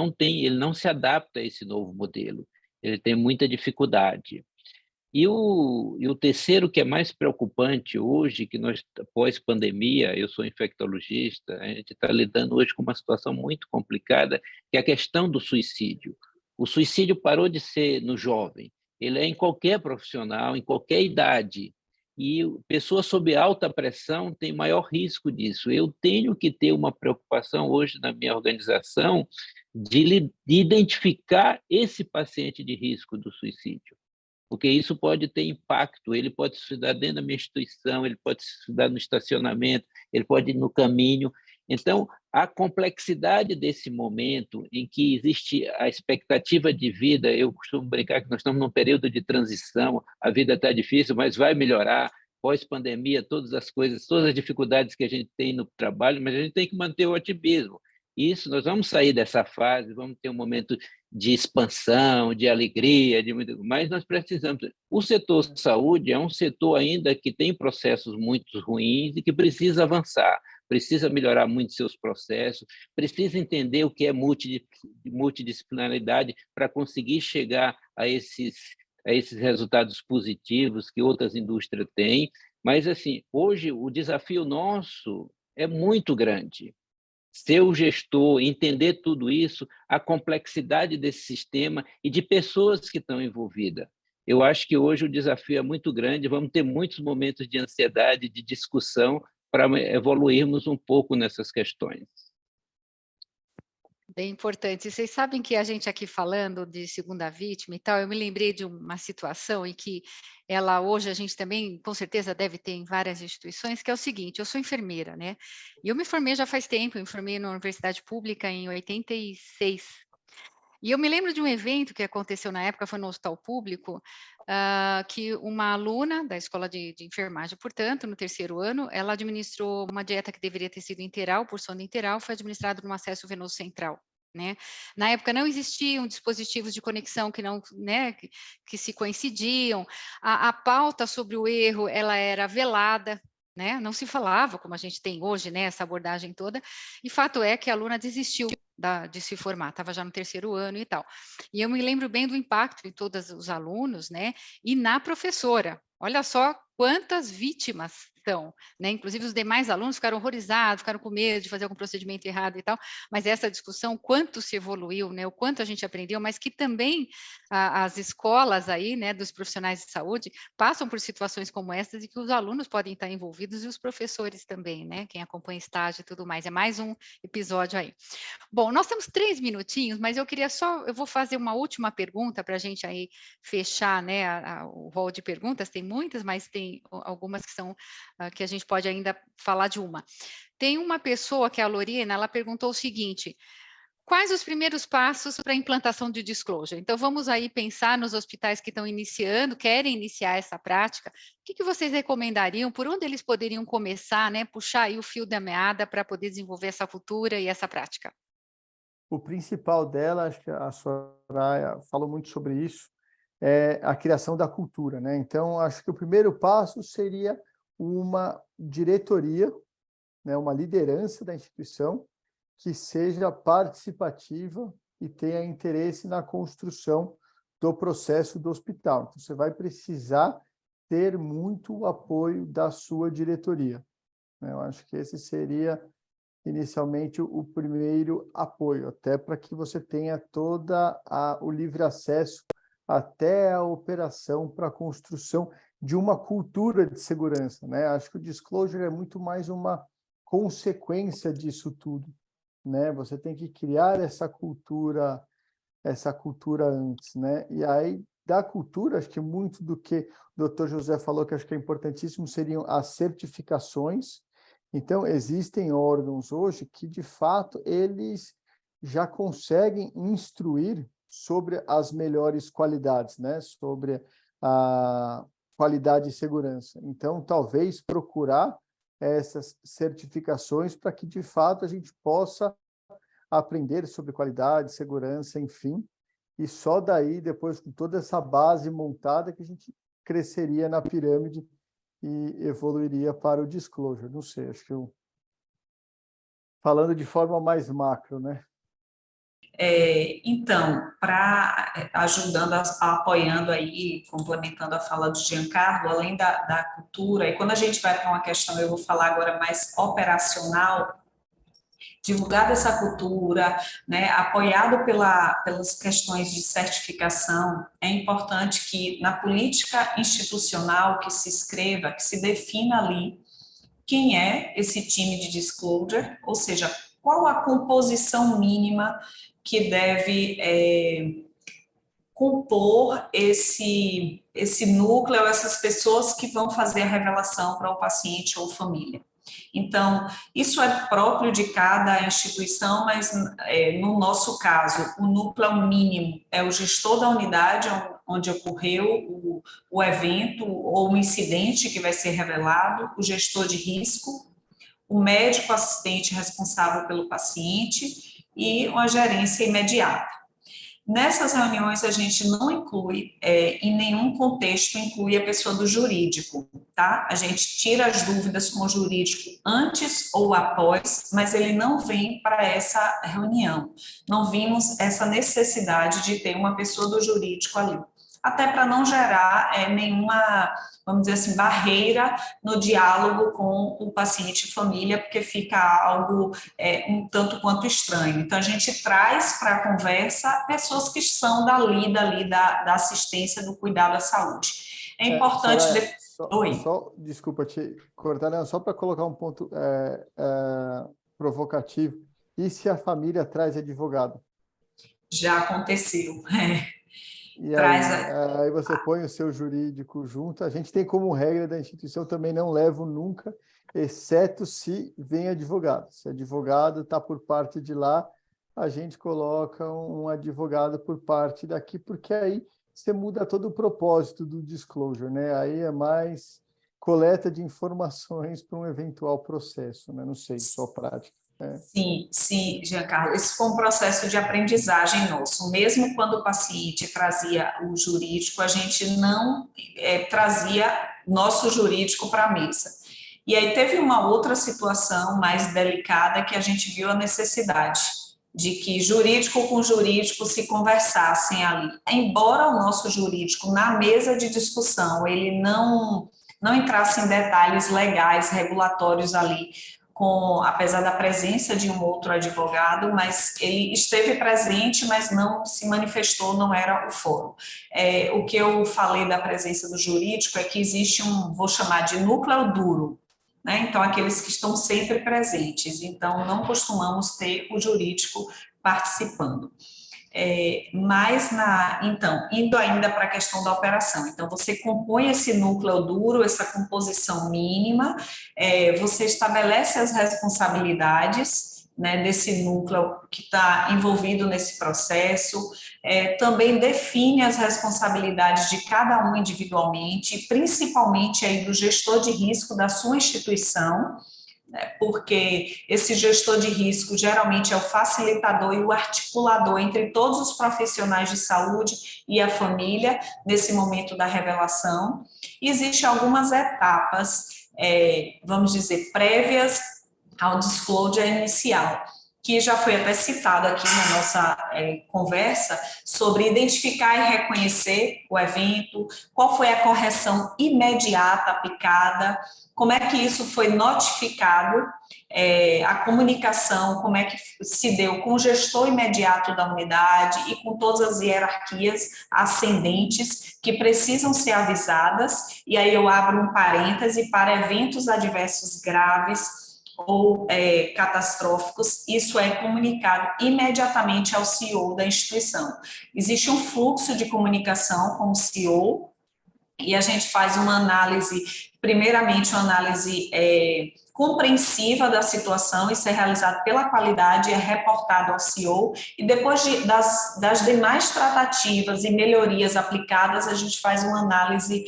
não se adapta a esse novo modelo, ele tem muita dificuldade. E o terceiro, que é mais preocupante hoje, que nós, pós-pandemia, eu sou infectologista, a gente está lidando hoje com uma situação muito complicada, que é a questão do suicídio. O suicídio parou de ser no jovem, ele é em qualquer profissional, em qualquer idade, e pessoas sob alta pressão têm maior risco disso. Eu tenho que ter uma preocupação hoje na minha organização de identificar esse paciente de risco do suicídio, porque isso pode ter impacto, ele pode se dar dentro da minha instituição, ele pode se dar no estacionamento, ele pode ir no caminho. Então, a complexidade desse momento em que existe a expectativa de vida, eu costumo brincar que nós estamos num período de transição, a vida está difícil, mas vai melhorar, pós-pandemia, todas as coisas, todas as dificuldades que a gente tem no trabalho, mas a gente tem que manter o otimismo. Isso, nós vamos sair dessa fase, vamos ter um momento de expansão, de alegria, mas nós precisamos. O setor saúde é um setor ainda que tem processos muito ruins e que precisa avançar, precisa melhorar muito seus processos, precisa entender o que é multidisciplinaridade para conseguir chegar a esses resultados positivos que outras indústrias têm. Mas, assim, hoje o desafio nosso é muito grande. Ser o gestor, entender tudo isso, a complexidade desse sistema e de pessoas que estão envolvidas. Eu acho que hoje o desafio é muito grande, vamos ter muitos momentos de ansiedade, de discussão, para evoluirmos um pouco nessas questões. Bem importante. Vocês sabem que a gente aqui falando de segunda vítima e tal, eu me lembrei de uma situação em que ela hoje a gente também, com certeza, deve ter em várias instituições, que é o seguinte: eu sou enfermeira, né? E eu me formei já faz tempo, eu me formei na universidade pública em 86. E eu me lembro de um evento que aconteceu na época, foi no hospital público, que uma aluna da escola de enfermagem, portanto, no terceiro ano, ela administrou uma dieta que deveria ter sido integral, por sonda integral, foi administrado no acesso venoso central, né? Na época não existiam dispositivos de conexão que não, né, que se coincidiam, a pauta sobre o erro, ela era velada, né? Não se falava como a gente tem hoje, né, essa abordagem toda, e fato é que a aluna desistiu de se formar, estava já no terceiro ano e tal. E eu me lembro bem do impacto em todos os alunos, né, e na professora. Olha só quantas vítimas são, né? Inclusive os demais alunos ficaram horrorizados, ficaram com medo de fazer algum procedimento errado e tal, mas essa discussão, quanto se evoluiu, né, o quanto a gente aprendeu, mas que também as escolas aí, né, dos profissionais de saúde, passam por situações como essas e que os alunos podem estar envolvidos e os professores também, né, quem acompanha estágio e tudo mais. É mais um episódio aí. Bom, nós temos 3 minutinhos, mas eu vou fazer uma última pergunta para a gente aí fechar, né, o rol de perguntas. Tem muitas, mas tem algumas que são que a gente pode ainda falar de uma. Tem uma pessoa, que é a Lorena, ela perguntou o seguinte: quais os primeiros passos para a implantação de disclosure? Então, vamos aí pensar nos hospitais que estão iniciando, querem iniciar essa prática. O que vocês recomendariam? Por onde eles poderiam começar, né? Puxar aí o fio da meada para poder desenvolver essa cultura e essa prática? O principal dela, acho que a Soraya falou muito sobre isso, é a criação da cultura, né? Então, acho que o primeiro passo seria uma diretoria, né, uma liderança da instituição que seja participativa e tenha interesse na construção do processo do hospital. Então, você vai precisar ter muito apoio da sua diretoria, né? Eu acho que esse seria inicialmente o primeiro apoio, até para que você tenha toda o livre acesso até a operação para a construção de uma cultura de segurança, né? Acho que o disclosure é muito mais uma consequência disso tudo, né? Você tem que criar essa cultura antes, né? E aí da cultura, acho que muito do que o Dr. José falou, que acho que é importantíssimo, seriam as certificações. Então, existem órgãos hoje que, de fato, eles já conseguem instruir sobre as melhores qualidades, né? Sobre a qualidade e segurança. Então, talvez procurar essas certificações para que, de fato, a gente possa aprender sobre qualidade, segurança, enfim, e só daí, depois, com toda essa base montada, que a gente cresceria na pirâmide e evoluiria para o disclosure. Não sei, acho que falando de forma mais macro, né? Então, apoiando aí, complementando a fala do Giancarlo, além da cultura, e quando a gente vai para uma questão, eu vou falar agora mais operacional, divulgado essa cultura, né, apoiado pelas questões de certificação, é importante que na política institucional que se escreva, que se defina ali quem é esse time de disclosure, ou seja, qual a composição mínima que deve compor esse núcleo, essas pessoas que vão fazer a revelação para o paciente ou família. Então, isso é próprio de cada instituição, mas no nosso caso, o núcleo mínimo é o gestor da unidade onde ocorreu o evento ou o incidente que vai ser revelado, o gestor de risco, o médico assistente responsável pelo paciente e uma gerência imediata. Nessas reuniões, a gente não inclui, em nenhum contexto, inclui a pessoa do jurídico, tá? A gente tira as dúvidas com o jurídico antes ou após, mas ele não vem para essa reunião. Não vimos essa necessidade de ter uma pessoa do jurídico ali. Até para não gerar nenhuma, vamos dizer assim, barreira no diálogo com o paciente e família, porque fica algo um tanto quanto estranho. Então, a gente traz para a conversa pessoas que são dali da assistência, do cuidado à saúde. É importante... Soraya, desculpa te cortar, né? Só para colocar um ponto provocativo. E se a família traz advogado? Já aconteceu. E Traz. aí você põe o seu jurídico junto. A gente tem como regra da instituição também não levo nunca, exceto se vem advogado. Se advogado está por parte de lá, a gente coloca um advogado por parte daqui, porque aí você muda todo o propósito do disclosure, né? Aí é mais coleta de informações para um eventual processo, né? Não sei, só prática. Sim, sim, Giancarlo, esse foi um processo de aprendizagem nosso. Mesmo quando o paciente trazia o jurídico, a gente não trazia nosso jurídico para a mesa. E aí teve uma outra situação mais delicada que a gente viu a necessidade de que jurídico com jurídico se conversassem ali. Embora o nosso jurídico, na mesa de discussão, ele não entrasse em detalhes legais, regulatórios ali, apesar da presença de um outro advogado, mas ele esteve presente, mas não se manifestou, não era o fórum. O que eu falei da presença do jurídico é que existe vou chamar de núcleo duro, né? Então, aqueles que estão sempre presentes. Então, não costumamos ter o jurídico participando. Então, indo ainda para a questão da operação, então você compõe esse núcleo duro, essa composição mínima, você estabelece as responsabilidades, né, desse núcleo que está envolvido nesse processo, também define as responsabilidades de cada um individualmente, principalmente aí do gestor de risco da sua instituição, porque esse gestor de risco geralmente é o facilitador e o articulador entre todos os profissionais de saúde e a família nesse momento da revelação. E existem algumas etapas, vamos dizer, prévias ao disclosure inicial, que já foi até citado aqui na nossa conversa, sobre identificar e reconhecer o evento, qual foi a correção imediata aplicada, como é que isso foi notificado, a comunicação, como é que se deu com o gestor imediato da unidade e com todas as hierarquias ascendentes que precisam ser avisadas, e aí eu abro um parêntese para eventos adversos graves ou catastróficos, isso é comunicado imediatamente ao CEO da instituição. Existe um fluxo de comunicação com o CEO, e a gente faz uma análise, primeiramente uma análise compreensiva da situação, isso é realizado pela qualidade, é reportado ao CEO, e depois das demais tratativas e melhorias aplicadas, a gente faz uma análise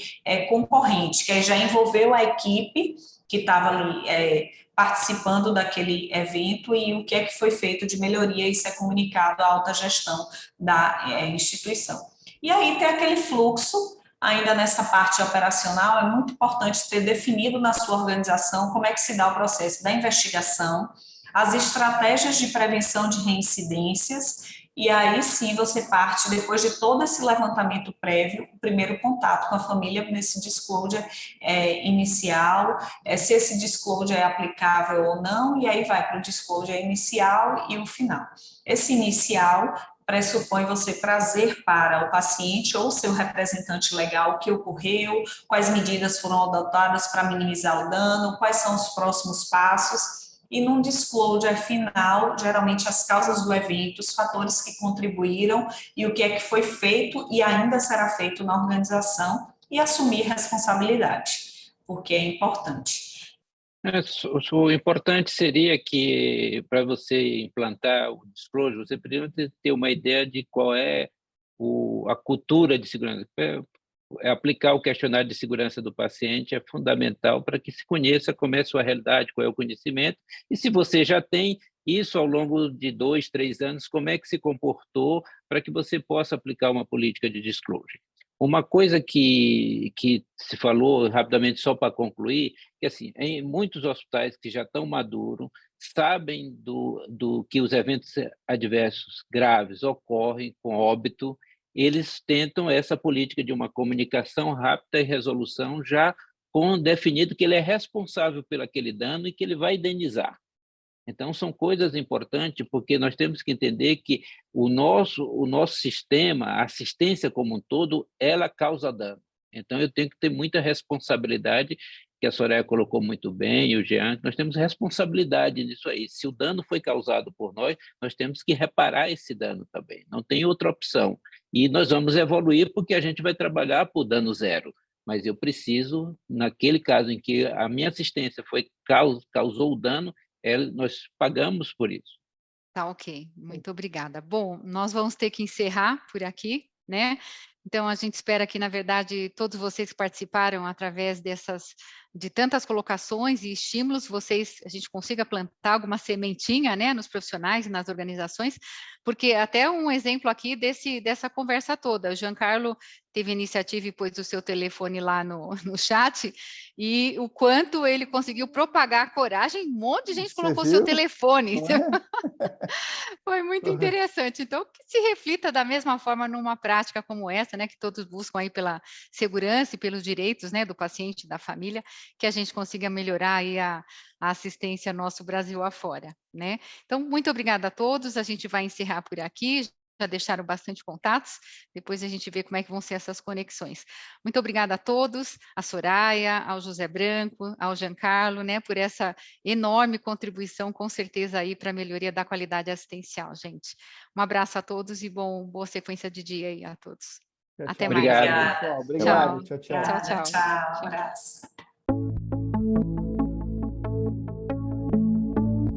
concorrente, que aí já envolveu a equipe que estava ali participando daquele evento e o que é que foi feito de melhoria, isso é comunicado à alta gestão da instituição. E aí tem aquele fluxo. Ainda nessa parte operacional, é muito importante ter definido na sua organização como é que se dá o processo da investigação, as estratégias de prevenção de reincidências, e aí sim você parte, depois de todo esse levantamento prévio, o primeiro contato com a família nesse disclosure inicial, se esse disclosure é aplicável ou não, e aí vai para o disclosure inicial e o final. Esse inicial pressupõe você trazer para o paciente ou seu representante legal o que ocorreu, quais medidas foram adotadas para minimizar o dano, quais são os próximos passos, e num disclosure final, geralmente as causas do evento, os fatores que contribuíram e o que é que foi feito e ainda será feito na organização, e assumir responsabilidade, porque é importante. O importante seria que, para você implantar o disclosure, você precisa ter uma ideia de qual é a cultura de segurança. Aplicar o questionário de segurança do paciente é fundamental para que se conheça como é a sua realidade, qual é o conhecimento, e se você já tem isso ao longo de 2, 3 anos, como é que se comportou para que você possa aplicar uma política de disclosure. Uma coisa que se falou rapidamente, só para concluir, que assim, em muitos hospitais que já estão maduros, sabem do que os eventos adversos graves ocorrem com óbito, eles tentam essa política de uma comunicação rápida e resolução já com definido que ele é responsável pelo aquele dano e que ele vai indenizar. Então, são coisas importantes, porque nós temos que entender que o nosso sistema, a assistência como um todo, ela causa dano. Então, eu tenho que ter muita responsabilidade, que a Soraya colocou muito bem, e o Jean, que nós temos responsabilidade nisso aí. Se o dano foi causado por nós temos que reparar esse dano também, não tem outra opção. E nós vamos evoluir porque a gente vai trabalhar por dano zero, mas eu preciso, naquele caso em que a minha assistência causou o dano, nós pagamos por isso. Tá ok, muito obrigada. Bom, nós vamos ter que encerrar por aqui, né? Então, a gente espera que, na verdade, todos vocês que participaram através de tantas colocações e estímulos, a gente consiga plantar alguma sementinha, né, nos profissionais e nas organizações, porque até um exemplo aqui dessa conversa toda, o Giancarlo teve iniciativa e pôs o seu telefone lá no chat, e o quanto ele conseguiu propagar a coragem, um monte de gente colocou seu telefone. Foi muito interessante. Então, que se reflita da mesma forma numa prática como essa, né, que todos buscam aí pela segurança e pelos direitos, né, do paciente e da família, que a gente consiga melhorar aí a assistência nosso Brasil afora, né? Então, muito obrigada a todos. A gente vai encerrar por aqui. Já deixaram bastante contatos, depois a gente vê como é que vão ser essas conexões. Muito obrigada a todos, a Soraya, ao José Branco, ao Giancarlo, né, por essa enorme contribuição, com certeza, aí para a melhoria da qualidade assistencial, gente. Um abraço a todos e boa sequência de dia aí a todos. Tchau, Até tchau. mais. Obrigado. Pessoal. Tchau. Obrigado. Tchau, tchau. Tchau, tchau. Tchau, abraço.